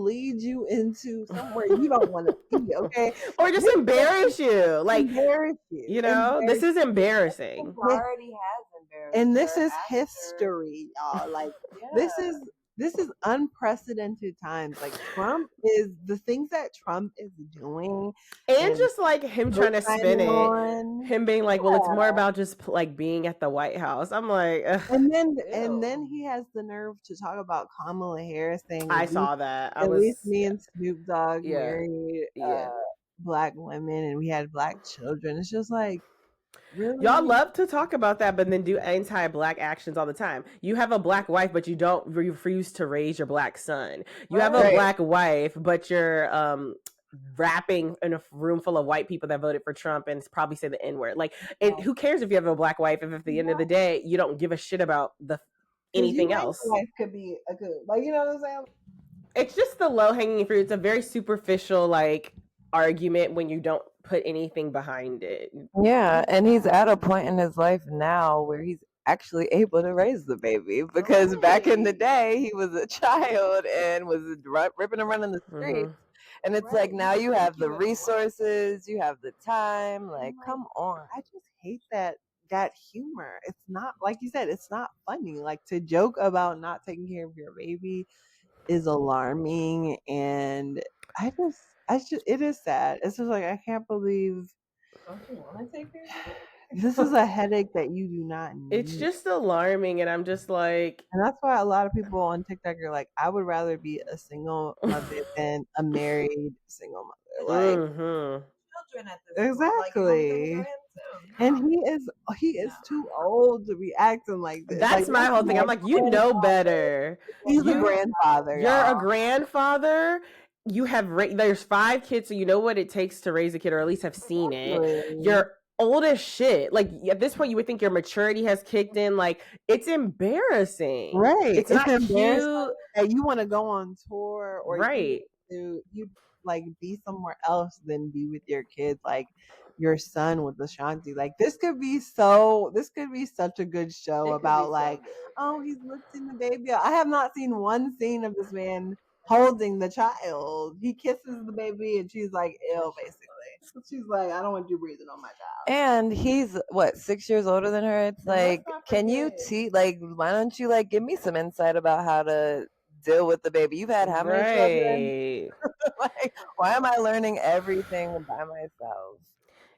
Speaker 2: lead you into somewhere you don't want to be, okay?
Speaker 1: Or just embarrass you. Like, embarrass you. You know, this is embarrassing.
Speaker 3: It already has embarrassed.
Speaker 2: And this is history, y'all. Like, this is unprecedented times. Like, Trump is the things that Trump is doing,
Speaker 1: and just like him trying to spin it, him being like, well, it's more about just like being at the White House. I'm like, ugh.
Speaker 2: and then he has the nerve to talk about Kamala Harris saying,
Speaker 1: I saw that.
Speaker 2: At least me and Snoop Dogg married Black women, and we had Black children. It's just like, really?
Speaker 1: Y'all love to talk about that, but then do anti-Black actions all the time. You have a Black wife, but you don't refuse to raise your Black son. You have a Black wife, but you're rapping in a room full of white people that voted for Trump and probably say the N-word. Like, who cares if you have a Black wife if at the end of the day you don't give a shit about anything else?
Speaker 2: Life could be a good, like, you know what I'm saying?
Speaker 1: It's just the low-hanging fruit. It's a very superficial like argument when you don't put anything behind it.
Speaker 3: Yeah, and he's at a point in his life now where he's actually able to raise the baby, because back in the day he was a child and was ripping and running the streets. And it's like, now you have the resources, you have the time. Like, come on.
Speaker 2: I just hate that humor. It's not, like you said, it's not funny. Like, to joke about not taking care of your baby is alarming, and it is sad. It's just like, I can't believe.
Speaker 3: Don't you want to take care of it?
Speaker 2: This is a headache that you do not need.
Speaker 1: It's just alarming, and I'm just like,
Speaker 2: and that's why a lot of people on TikTok are like, I would rather be a single mother than a married single mother. Like,
Speaker 3: children at this
Speaker 2: exactly.
Speaker 3: Point.
Speaker 2: And he is too old to be acting like this.
Speaker 1: That's like, my whole thing. I'm like, you know better.
Speaker 2: He's a grandfather.
Speaker 1: You're a grandfather. You have there's 5 kids, so you know what it takes to raise a kid, or at least have seen it. You're old as shit. Like, at this point, you would think your maturity has kicked in. Like, it's embarrassing,
Speaker 2: right?
Speaker 1: It's not cute
Speaker 2: that you want to go on tour, or to you like be somewhere else than be with your kids, like your son with Ashanti. Like this could be such a good show about like, oh, he's lifting the baby up. I have not seen one scene of this man holding the child. He kisses the baby and she's like ill basically. She's like, I don't want you breathing on my child.
Speaker 3: And he's what, 6 years older than her? It's like, can you like, why don't you like give me some insight about how to deal with the baby? You've had how many children?
Speaker 1: Right.
Speaker 3: Like, why am I learning everything by myself?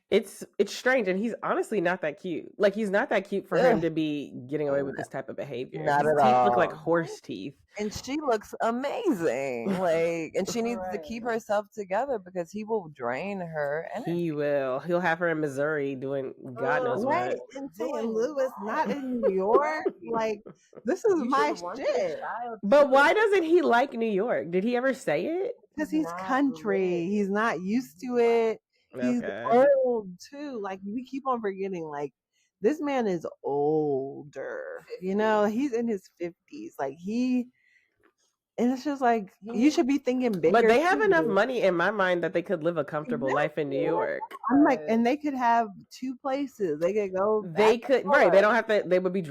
Speaker 1: It's strange, and he's honestly not that cute. Like he's not that cute for him to be getting away with this type of behavior.
Speaker 3: Not
Speaker 1: His
Speaker 3: at
Speaker 1: teeth look like
Speaker 3: all.
Speaker 1: horse teeth.
Speaker 3: And she looks amazing. Like, and she needs to keep herself together because he will drain her energy.
Speaker 1: He will. He'll have her in Missouri doing God knows
Speaker 2: right
Speaker 1: what.
Speaker 2: in St. Louis, not in New York. Like this is my shit.
Speaker 1: But why doesn't he like New York? Did he ever say it?
Speaker 2: Because he's country. He's not used to it. He's
Speaker 1: Okay.
Speaker 2: old too. Like we keep on forgetting. Like this man is older. You know, he's in his 50s. Like and it's just like you should be thinking bigger.
Speaker 1: But they have
Speaker 2: too.
Speaker 1: enough money in my mind that they could live a comfortable life in New York.
Speaker 2: I'm like, and they could have 2 places. They could go.
Speaker 1: They could, right? They don't have to. They would be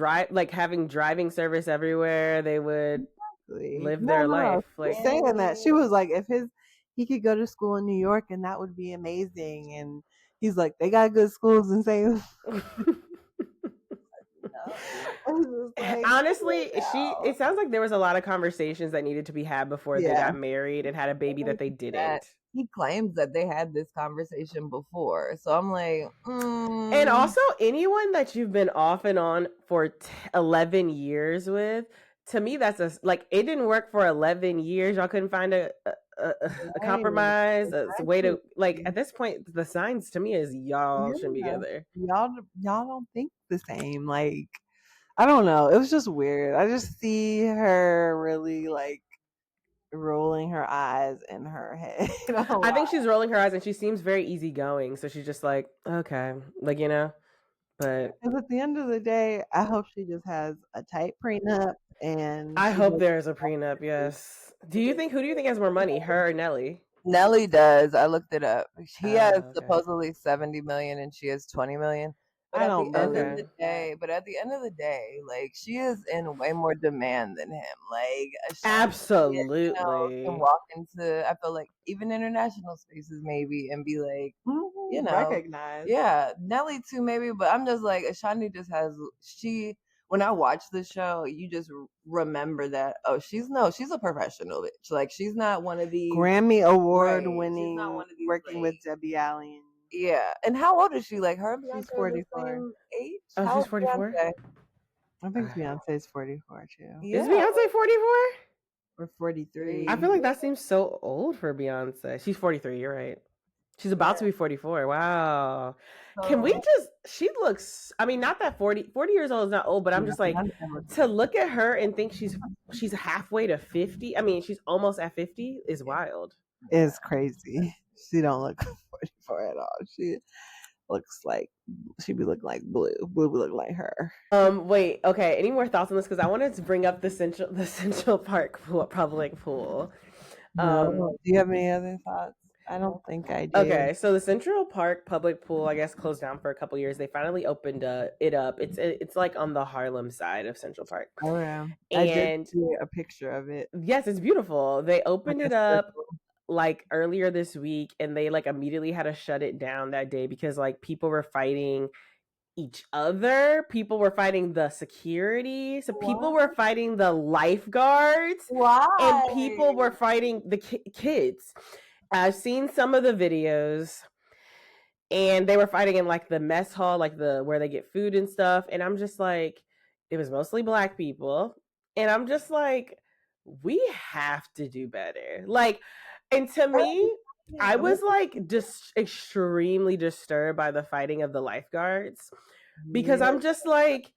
Speaker 1: having driving service everywhere. They would live their life.
Speaker 2: Like saying that, she was like, if he could go to school in New York, and that would be amazing. And he's like, they got good schools in St.
Speaker 1: Honestly, it sounds like there was a lot of conversations that needed to be had before they got married and had a baby that they didn't.
Speaker 3: He claims that they had this conversation before. So I'm like,
Speaker 1: And also anyone that you've been off and on for 11 years with, to me, that's it didn't work for 11 years. Y'all couldn't find a compromise, a way to, like, at this point, the signs to me is y'all shouldn't be together.
Speaker 2: Y'all don't think the same. Like, I don't know. It was just weird. I just see her really like rolling her eyes in her head.
Speaker 1: I think she's rolling her eyes and she seems very easygoing. So she's just like, okay, like, you know, but
Speaker 2: at the end of the day, I hope she just has a tight prenup. And
Speaker 1: I hope there's a prenup. Yes. Who do you think has more money, her or Nelly?
Speaker 3: Nelly does. I looked it up. He has supposedly 70 million and she has 20 million. But at the end of the day, like, she is in way more demand than him. Like,
Speaker 1: absolutely,
Speaker 3: can walk into, I feel like, even international spaces maybe and be like, you know,
Speaker 2: recognized.
Speaker 3: Yeah, Nelly too maybe, but I'm just like, Ashanti just has, when I watch the show, you just remember that, oh, she's a professional bitch. Like, she's not one of these
Speaker 2: Grammy Award winning, working with Debbie Allen.
Speaker 3: Yeah. And how old is she? Like, her and Beyonce
Speaker 2: she's 44.
Speaker 3: Age?
Speaker 1: Oh, she's 44?
Speaker 2: I think Beyonce's 44 too.
Speaker 1: Yeah. Is Beyonce 44?
Speaker 2: Or 43?
Speaker 1: I feel like that seems so old for Beyonce. She's 43, you're right. She's about to be 44. Wow. Can we just, she looks, I mean, not that 40 years old is not old, but I'm just like, to look at her and think she's halfway to 50. I mean, she's almost at 50 is wild.
Speaker 2: It's crazy. She don't look 44 at all. She looks like, she be looking like Blue. Blue be looking like her.
Speaker 1: Wait, okay. Any more thoughts on this? Because I wanted to bring up the Central Park public pool.
Speaker 2: Do you have any other thoughts? I don't think I do.
Speaker 1: Okay, so the Central Park public pool, I guess, closed down for a couple years. They finally opened it up. It's like on the Harlem side of Central Park.
Speaker 2: Oh yeah, I did see a picture of it.
Speaker 1: Yes, it's beautiful. They opened it up like earlier this week, and they like immediately had to shut it down that day because like people were fighting each other. People were fighting the security. So people were fighting the lifeguards.
Speaker 2: Why?
Speaker 1: And people were fighting the kids. I've seen some of the videos, and they were fighting in like the mess hall, like where they get food and stuff. And I'm just like, it was mostly Black people. And I'm just like, we have to do better. Like, and to me, I was like just extremely disturbed by the fighting of the lifeguards because I'm just like,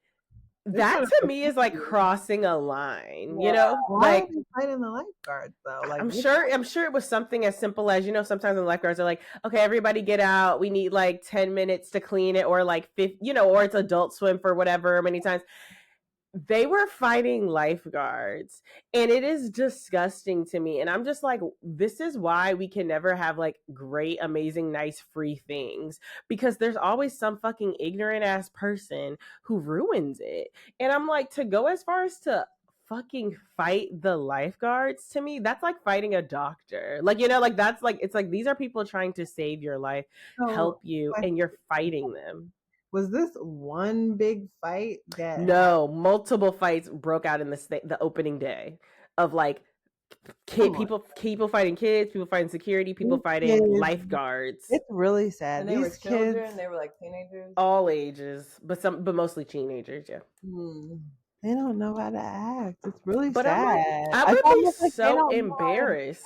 Speaker 1: that to me is like crossing a line, you know?
Speaker 2: Why are they fighting the lifeguards though? Like,
Speaker 1: I'm sure it was something as simple as, you know, sometimes the lifeguards are like, okay, everybody get out. We need like 10 minutes to clean it, or like 50, you know, or it's adult swim for whatever many times. they were fighting lifeguards, and it is disgusting to me, and I'm just like, this is why we can never have like great, amazing, nice, free things, because there's always some fucking ignorant ass person who ruins it. And I'm like, to go as far as to fucking fight the lifeguards, to me that's like fighting a doctor. Like, like that's like, it's like these are people trying to save your life,
Speaker 2: So,
Speaker 1: help you,
Speaker 2: like,
Speaker 1: and you're fighting them.
Speaker 2: was this one big fight that
Speaker 1: No, multiple fights broke out in the opening day of like people fighting kids, people fighting security, people
Speaker 2: these
Speaker 1: fighting
Speaker 2: kids,
Speaker 1: lifeguards,
Speaker 2: it's really sad.
Speaker 3: And they were
Speaker 2: These
Speaker 3: children.
Speaker 2: kids,
Speaker 3: They were like teenagers.
Speaker 1: all ages, but mostly teenagers. Yeah.
Speaker 2: they don't know how to act. It's really
Speaker 1: But I'm like,
Speaker 2: sad.
Speaker 1: I
Speaker 2: It's
Speaker 1: would be
Speaker 2: almost like they
Speaker 1: so
Speaker 2: don't know how to be
Speaker 1: embarrassed.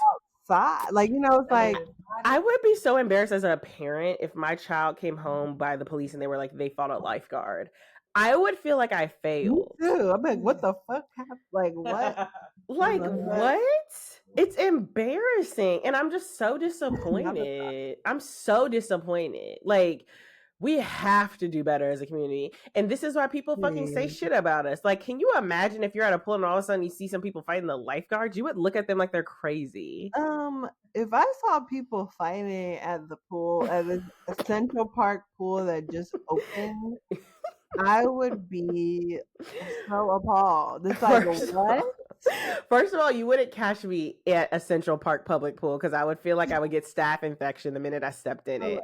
Speaker 2: outside. Like, it's like,
Speaker 1: I would be so embarrassed as a parent if my child came home by the police and they were like, they fought a lifeguard. I would feel like I
Speaker 2: me
Speaker 1: failed.
Speaker 2: too. I'm like, what the fuck happened? Like, what?
Speaker 1: Like, what? It's embarrassing. And I'm just so disappointed. I'm so disappointed. Like, we have to do better as a community. And this is why people fucking say shit about us. Like, can you imagine if you're at a pool and all of a sudden you see some people fighting the lifeguards? You would look at them like they're crazy.
Speaker 2: If I saw people fighting at the pool, at a Central Park pool that just opened, I would be so appalled. It's like, what?
Speaker 1: First of all, you wouldn't catch me at a Central Park public pool because I would feel like I would get staph infection the minute I stepped in it.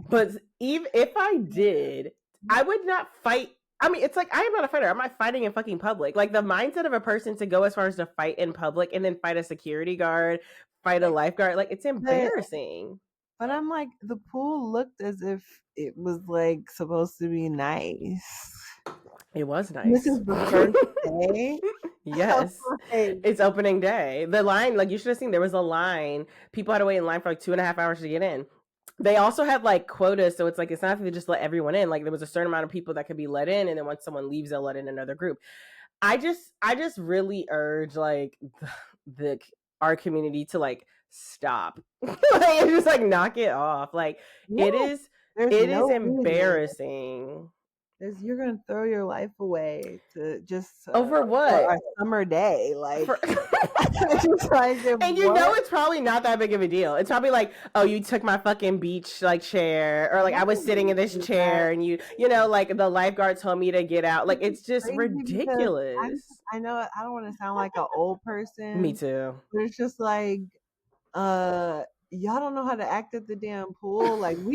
Speaker 1: But even if I did, I would not fight. I mean, it's like, I am not a fighter. I'm not fighting in fucking public. Like, the mindset of a person to go as far as to fight in public and then fight a security guard, fight a lifeguard, like, it's embarrassing.
Speaker 2: But I'm like, the pool looked as if it was like supposed to be nice.
Speaker 1: It was nice.
Speaker 2: This is the first day.
Speaker 1: Yes. It's opening day. The line, like, you should have seen, there was a line. People had to wait in line for like 2.5 hours to get in. They also had like quotas, so it's like, it's not that they just let everyone in. Like, there was a certain amount of people that could be let in, and then once someone leaves, they'll let in another group. I just really urge like our community to like stop. Like, just like knock it off. Like, it is embarrassing.
Speaker 2: You're gonna throw your life away to just
Speaker 1: over what?
Speaker 2: For a summer day, like.
Speaker 1: And it's probably not that big of a deal. It's probably like, oh, you took my fucking beach like chair, or like I was sitting in this chair and you know, like the lifeguard told me to get out. Like, it's just ridiculous.
Speaker 2: I know I don't want to sound like an old person.
Speaker 1: Me too.
Speaker 2: But it's just like, y'all don't know how to act at the damn pool. Like, we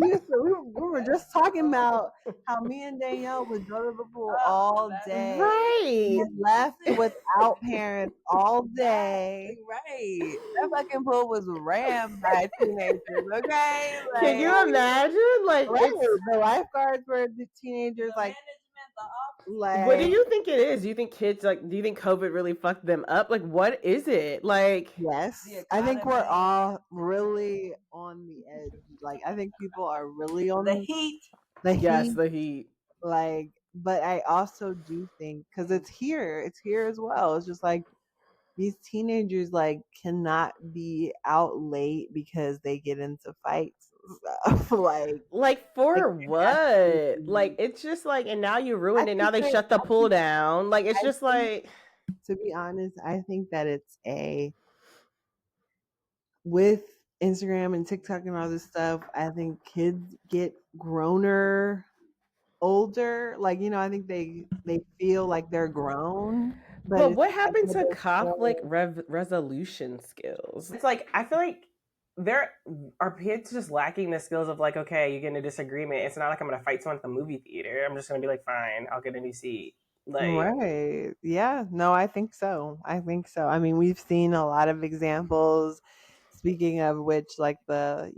Speaker 2: were just talking about how me and Danielle would go to the pool all day.
Speaker 1: Right.
Speaker 2: And left without parents all day.
Speaker 3: Right. That fucking pool was rammed by teenagers, okay?
Speaker 1: Like, can you imagine? Like,
Speaker 2: the lifeguards were the teenagers, like,
Speaker 1: what do you think it is? Do you think kids, like, do you think COVID really fucked them up? Like, what is it? Like,
Speaker 2: yes, I think we're all really on the edge. Like, I think people are really on
Speaker 3: the heat.
Speaker 2: The
Speaker 1: heat.
Speaker 2: Like, but I also do think, because it's here as well. It's just like, these teenagers like cannot be out late because they get into fights and stuff.
Speaker 1: like for what? Like, it's just like, and now you ruined it. Now they shut the pool down. Like, it's just like,
Speaker 2: to be honest, I think that it's with Instagram and TikTok and all this stuff, I think kids get growner older. Like, I think they feel like they're grown.
Speaker 1: But what happened to conflict resolution skills? It's like, I feel like there are kids just lacking the skills of like, okay, you get in a disagreement. It's not like I'm going to fight someone at the movie theater. I'm just going to be like, fine, I'll get a new seat. Like,
Speaker 2: right. Yeah. No, I think so. I mean, we've seen a lot of examples. Speaking of which, like the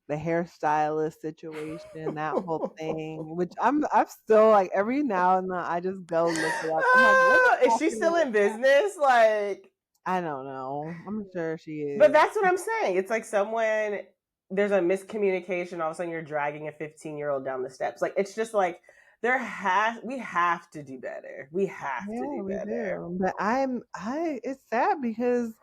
Speaker 2: hairstylist situation, that whole thing, which I'm still like, every now and then I just go look it up.
Speaker 1: I'm like, is she still in business? Like,
Speaker 2: I don't know. I'm sure she is.
Speaker 1: But that's what I'm saying. It's like there's a miscommunication. All of a sudden, you're dragging a 15-year-old down the steps. Like, it's just like, we have to do better. We have to do better.
Speaker 2: But it's sad because,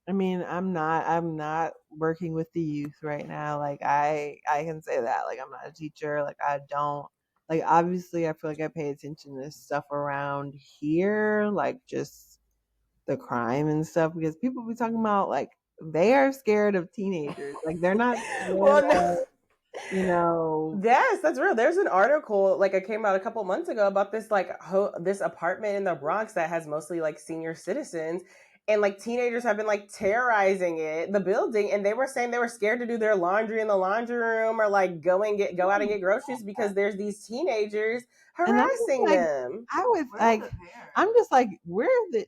Speaker 2: I mean, I'm not working with the youth right now. Like, I can say that. Like, I'm not a teacher. Like, I don't like obviously I feel like I pay attention to stuff around here, like just the crime and stuff, because people be talking about like they are scared of teenagers. Like they're not scared
Speaker 1: Well, no.
Speaker 2: of, you know.
Speaker 1: Yes, that's real. There's an article like it came out a couple months ago about this like this apartment in the Bronx that has mostly like senior citizens, and like teenagers have been like terrorizing the building, and they were saying they were scared to do their laundry in the laundry room or like go out and get groceries because there's these teenagers
Speaker 2: And I'm just
Speaker 1: harassing
Speaker 2: like,
Speaker 1: them.
Speaker 2: I would like, I'm just like,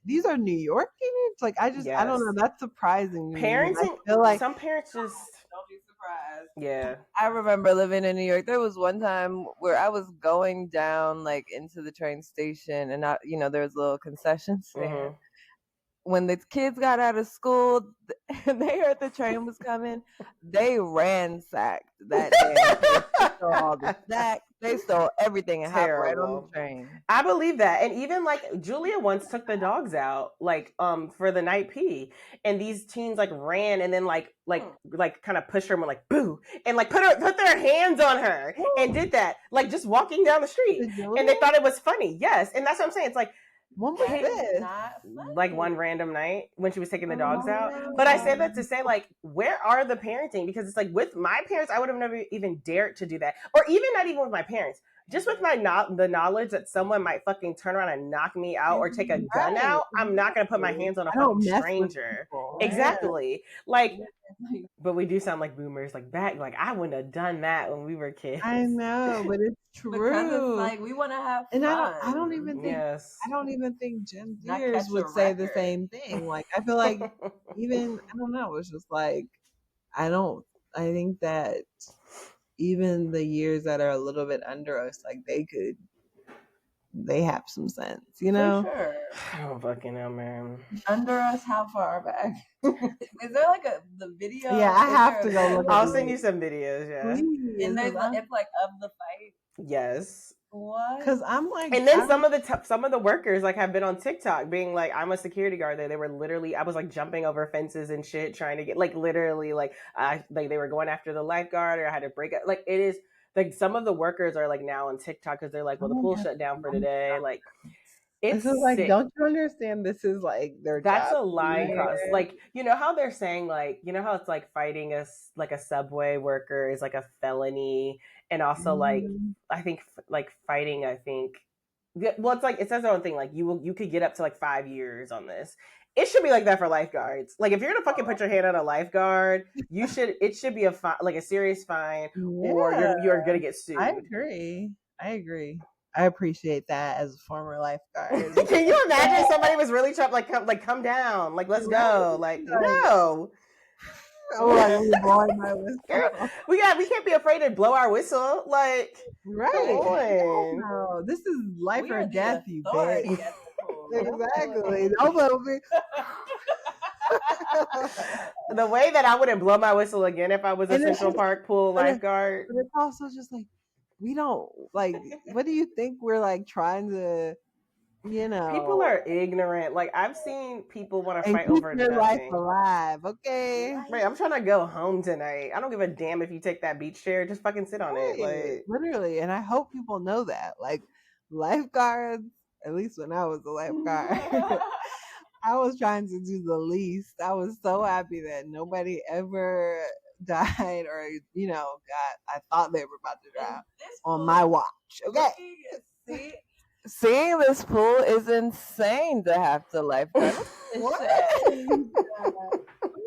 Speaker 2: these are New York teenagers? Like, I don't know.
Speaker 1: Yes.
Speaker 2: That's surprising to me. I
Speaker 1: Parenting,
Speaker 2: feel like,
Speaker 1: some parents just
Speaker 3: Don't be surprised.
Speaker 1: yeah.
Speaker 3: I remember living in New York. There was one time where I was going down like into the train station, and there was a little concession stand. When the kids got out of school and they heard the train was coming, they ransacked that damn place. They stole all the snacks. They stole everything and hopped right on the train.
Speaker 1: I believe that. And even like Julia once took the dogs out like for the night pee, and these teens like ran and then like kind of pushed her and went like boo and like put their hands on her and did that like just walking down the street, and they thought it was funny. Yes, and that's what I'm saying. It's like,
Speaker 2: when was this?
Speaker 1: Like one random night when she was taking the dogs out. But I say that to say, like, where are the parenting? Because it's like with my parents, I would have never even dared to do that. Or even not even with my parents. Just with the knowledge that someone might fucking turn around and knock me out or take a gun out, I'm not going to put my hands on a fucking stranger. Exactly. Like, but we do sound like boomers. Like back, like I wouldn't have done that when we were kids.
Speaker 2: I know, but it's true.
Speaker 3: Because it's like we want to have fun.
Speaker 2: And I don't even think I don't even think Gen Zers would say the same thing. Like I feel like even I don't know. It's just like I think that even the years that are a little bit under us, like they have some sense, you know?
Speaker 3: For sure.
Speaker 1: I don't fucking know, man.
Speaker 3: Under us, how far back? Is there like the video?
Speaker 2: Yeah, I have to go look.
Speaker 1: I'll send you some videos, yeah.
Speaker 2: Please,
Speaker 3: and it's like of the fight.
Speaker 1: Yes.
Speaker 3: What?
Speaker 2: Because I'm like,
Speaker 1: and then some of the workers like have been on TikTok being like, I'm a security guard there. They were literally, I was like jumping over fences and shit trying to get like literally like they were going after the lifeguard, or I had to break it. Like it is like some of the workers are like now on TikTok because they're like, well, the pool shut down for today. Like it's
Speaker 2: like,
Speaker 1: sick.
Speaker 2: don't you understand? This is like their
Speaker 1: That's
Speaker 2: job.
Speaker 1: a line cross. Like, you know how they're saying like, you know how it's like fighting a subway worker is like a felony, and also like I think like fighting, well, it's like it says their own thing. Like you could get up to like 5 years on this. It should be like that for lifeguards. Like if you're gonna fucking put your hand on a lifeguard, it should be a serious fine, or you're gonna get sued.
Speaker 2: I agree. I appreciate that as a former lifeguard.
Speaker 1: Can you imagine somebody was really trying come down, like let's go, like no.
Speaker 2: Oh, I'm blowing my whistle.
Speaker 1: We can't be afraid to blow our whistle, like
Speaker 2: right. No, this is life or death, you bitch. Exactly.
Speaker 1: The way that I wouldn't blow my whistle again if I was a Central Park pool lifeguard.
Speaker 2: But it's also just like we don't like. What do you think we're like trying to? You know,
Speaker 1: people are ignorant. Like I've seen people want to fight over
Speaker 2: your
Speaker 1: nothing.
Speaker 2: Life alive, okay?
Speaker 1: Right, I'm trying to go home tonight. I don't give a damn if you take that beach chair. Just fucking sit on it, like
Speaker 2: literally. And I hope people know that, like lifeguards. At least when I was a lifeguard, I was trying to do the least. I was so happy that nobody ever died or I thought they were about to die on my watch. Okay.
Speaker 3: Seeing this pool is insane to have to lifeguard.
Speaker 2: What? I'm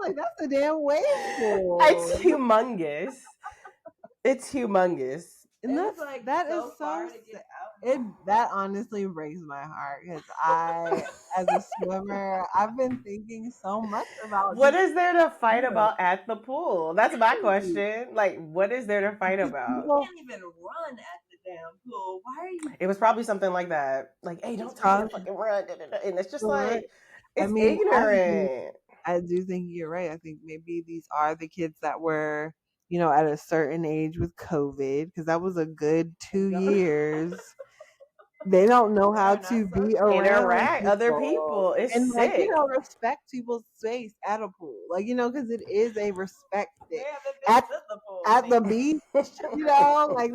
Speaker 2: like, that's a damn wave pool.
Speaker 1: It's humongous. It's humongous.
Speaker 2: And that's like that is so that honestly breaks my heart because I, as a swimmer, I've been thinking so much about
Speaker 1: what is there to fight about at the pool? That's my question. Like, what is there to fight about?
Speaker 3: You can't even run at the damn pool. Why are you?
Speaker 1: It was probably something like that. Like, hey, don't tell me to fucking run. And it's just like, it's ignorant.
Speaker 2: I do think you're right. I think maybe these are the kids that were, at a certain age with COVID, because that was a good 2 years. They don't know how to be around
Speaker 1: interact other people. It's
Speaker 2: and
Speaker 1: sick.
Speaker 2: Respect people's space at a pool, because it is a respect thing. at the beach, you know, like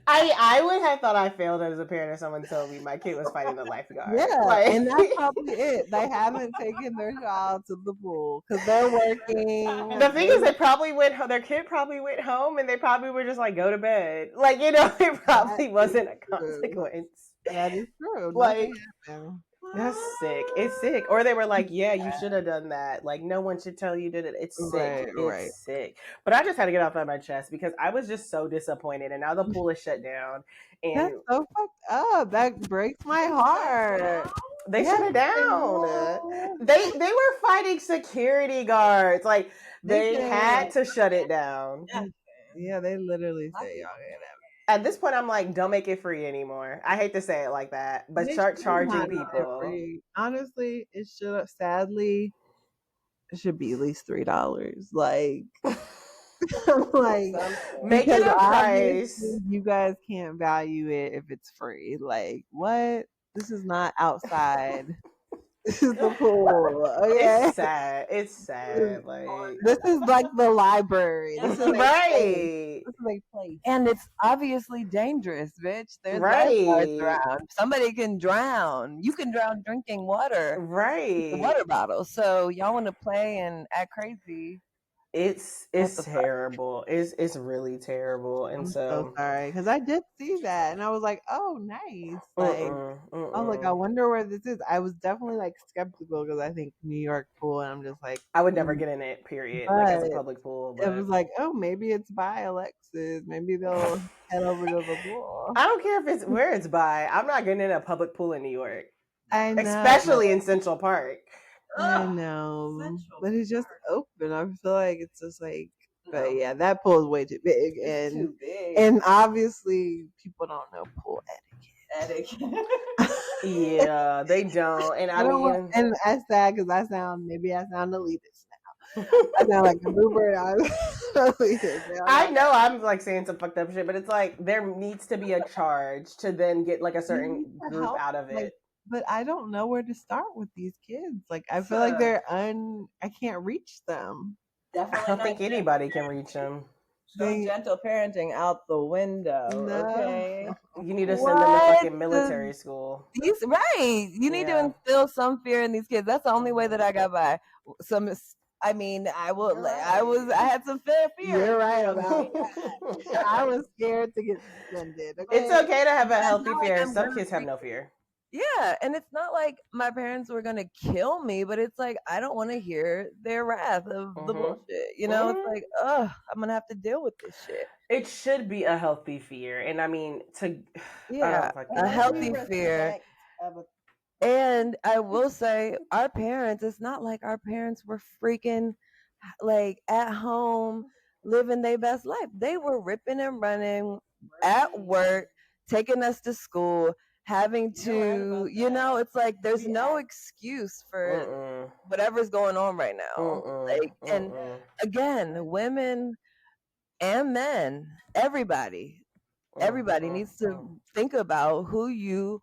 Speaker 1: I would have thought I failed as a parent if someone told me my kid was fighting the lifeguard.
Speaker 2: yeah,
Speaker 1: Like,
Speaker 2: and that's probably it. They haven't taken their child to the pool because they're working.
Speaker 1: the thing is, their kid probably went home, and they probably were just like, go to bed. Like, it probably wasn't a consequence.
Speaker 2: That is true.
Speaker 1: Like, that's sick. It's sick. Or they were like, yeah, you should have done that. Like, no one should tell you that it's sick. It's sick. But I just had to get off of my chest because I was just so disappointed. And now the pool is shut down. And
Speaker 2: that's so fucked up. That breaks my heart.
Speaker 1: They shut it down. They were fighting security guards. Like, they had to shut it down.
Speaker 2: Yeah, they literally say y'all get it.
Speaker 1: At this point, I'm like, don't make it free anymore. I hate to say it like that, but start charging people.
Speaker 2: Honestly, it should. Sadly, it should be at least $3. Like, like
Speaker 1: make it a price.
Speaker 2: You guys can't value it if it's free. Like, what? This is not outside. This is the pool. Okay?
Speaker 1: It's sad. It's sad. Like,
Speaker 2: this is like the library. This is
Speaker 1: right.
Speaker 2: This is a place.
Speaker 3: And it's obviously dangerous, bitch. There's lifeguards around. Somebody can drown. You can drown drinking water.
Speaker 1: Right.
Speaker 3: The water bottle. So y'all want to play and act crazy.
Speaker 1: It's terrible. It's really terrible. And
Speaker 2: I'm so sorry because I did see that and I was like, oh, nice. Like, I was like, I wonder where this is. I was definitely like skeptical because I think New York pool, and I'm just like,
Speaker 1: I would never get in it. Period. Like as a public pool. But
Speaker 2: it was like, oh, maybe it's by Alexis. Maybe they'll head over to the pool.
Speaker 1: I don't care if it's where it's by. I'm not getting in a public pool in New York.
Speaker 2: I know,
Speaker 1: especially in Central Park.
Speaker 2: I know, but it's just open. I feel like it's just like, but yeah, that pool is way too big, and obviously people don't know pool etiquette.
Speaker 1: Yeah, they don't, and I mean,
Speaker 2: and that's sad because I sound elitist now. I sound like a boomer.
Speaker 1: I know I'm like saying some fucked up shit, but it's like there needs to be a charge to then get like a certain group out of it.
Speaker 2: But I don't know where to start with these kids. Like, I feel like I can't reach them.
Speaker 3: Definitely
Speaker 1: I don't think anybody can reach them.
Speaker 3: Gentle parenting out the window.
Speaker 2: No.
Speaker 3: Okay.
Speaker 1: You need to send them to fucking military school.
Speaker 3: You need to instill some fear in these kids. That's the only way that I got by. I mean, I had some fear.
Speaker 2: You're right about that. I was scared to get suspended. Okay?
Speaker 1: It's okay to have a healthy fear. Some kids have no fear.
Speaker 3: Yeah, and it's not like my parents were gonna kill me, but it's like I don't want to hear their wrath of the bullshit. You know, it's like, I'm gonna have to deal with this shit.
Speaker 1: It should be a healthy fear, and I mean,
Speaker 3: a healthy fear. And I will say, our parents, it's not like our parents were freaking like at home living their best life. They were ripping and running at work, taking us to school, having to, it's like there's no excuse for whatever's going on right now. And again, women and men, everybody needs to think about who you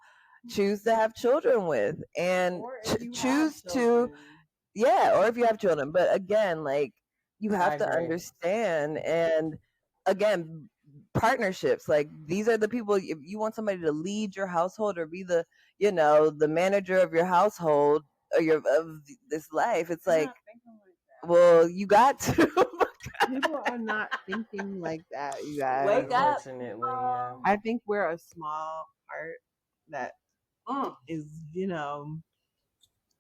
Speaker 3: choose to have children with and choose to, or if you have children. But again, like, you have to understand, and again, partnerships, like, these are the people. If you want somebody to lead your household or be the the manager of your household or of this life, it's like, well, you got to.
Speaker 2: People are not thinking like that, you guys.
Speaker 3: Wake up.
Speaker 2: I think we're a small part that is,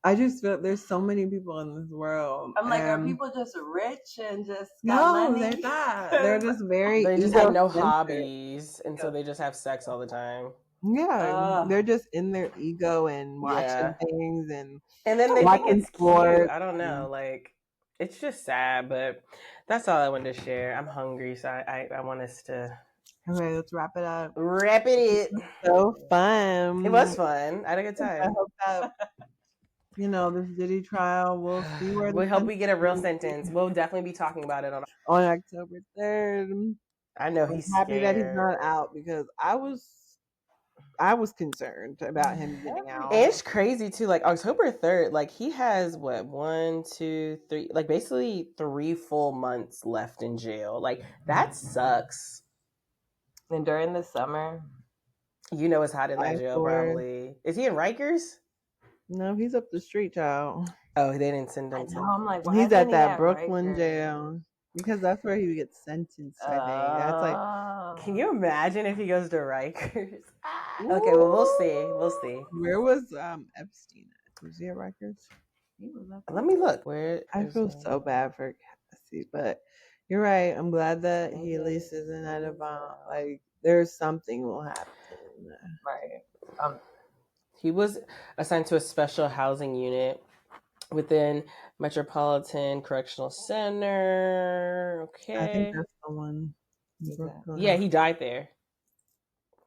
Speaker 2: I just feel there's so many people in this world.
Speaker 3: I'm like, are people just rich and just got money?
Speaker 2: They're not. They're just very.
Speaker 1: They just have no hobbies, and so they just have sex all the time.
Speaker 2: Yeah, they're just in their ego and watching things, and
Speaker 1: then they think it's cute. I don't know, like, it's just sad, but that's all I wanted to share. I'm hungry, so I want us to.
Speaker 2: Okay, let's wrap it up.
Speaker 1: Wrap it.
Speaker 2: So fun.
Speaker 1: It was fun. I had a good time.
Speaker 2: I hope that this Diddy trial. We'll see where.
Speaker 1: We hope we get a real sentence. We'll definitely be talking about it on
Speaker 2: October 3rd.
Speaker 1: I know he's
Speaker 2: happy
Speaker 1: scared.
Speaker 2: that he's not out because I was I was concerned about him getting out.
Speaker 1: It's crazy too. Like October 3rd, like he has what 1, 2, 3, like basically 3 full months left in jail. Like that sucks.
Speaker 3: And during the summer,
Speaker 1: You know it's hot in that jail, probably. Is he in Rikers?
Speaker 2: No, he's up the street, child.
Speaker 1: Oh, they didn't send him to.
Speaker 3: I'm like,
Speaker 2: he's at that Brooklyn jail because that's where he gets sentenced. I think that's like.
Speaker 1: Can you imagine if he goes to Rikers? Okay, well we'll see. We'll see.
Speaker 2: Where was Epstein at? Was he at Rikers?
Speaker 1: Let me look. Where
Speaker 2: I feel so bad for Cassie, but you're right. I'm glad that he at least isn't at a bomb. Like there's something will happen.
Speaker 3: Right.
Speaker 1: He was assigned to a special housing unit within Metropolitan Correctional Center. Okay.
Speaker 2: I think that's the one in Brooklyn.
Speaker 1: Yeah, he died there.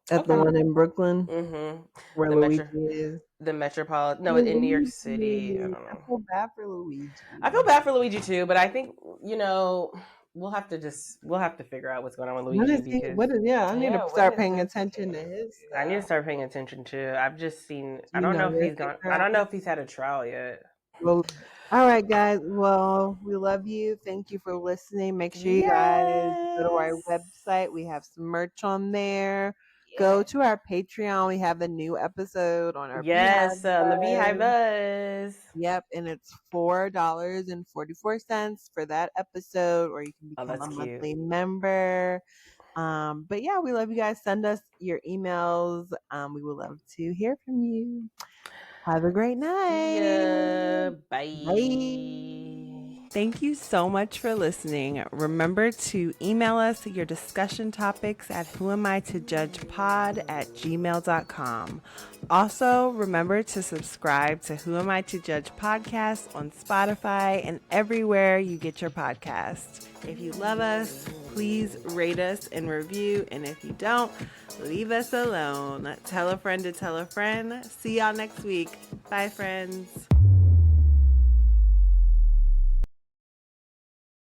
Speaker 2: At the one in Brooklyn?
Speaker 1: Mm-hmm.
Speaker 2: Where Luigi is?
Speaker 1: The Metropolitan. No, in New York City. I don't know.
Speaker 2: I feel bad for Luigi.
Speaker 1: I feel bad for Luigi too, but I think, we'll have to figure out what's going on with Luigi.
Speaker 2: I need to start paying attention to his stuff.
Speaker 1: I need to start paying attention too. I've just seen. I don't know if he's gone. I don't know if he's had a trial yet.
Speaker 2: Well, all right, guys. Well, we love you. Thank you for listening. Make sure you guys go to our website. We have some merch on there. Go to our Patreon. We have a new episode on our
Speaker 1: on the Beehive Buzz.
Speaker 2: Yep, and it's $4.44 for that episode, or you can become a monthly member. But yeah, we love you guys. Send us your emails. We would love to hear from you. Have a great night.
Speaker 1: Yeah, bye.
Speaker 2: Bye. Thank you so much for listening. Remember to email us your discussion topics at whoamitojudgepod@gmail.com. Also, remember to subscribe to Who Am I to Judge podcast on Spotify and everywhere you get your podcasts. If you love us, please rate us and review. And if you don't, leave us alone. Tell a friend to tell a friend. See y'all next week. Bye, friends.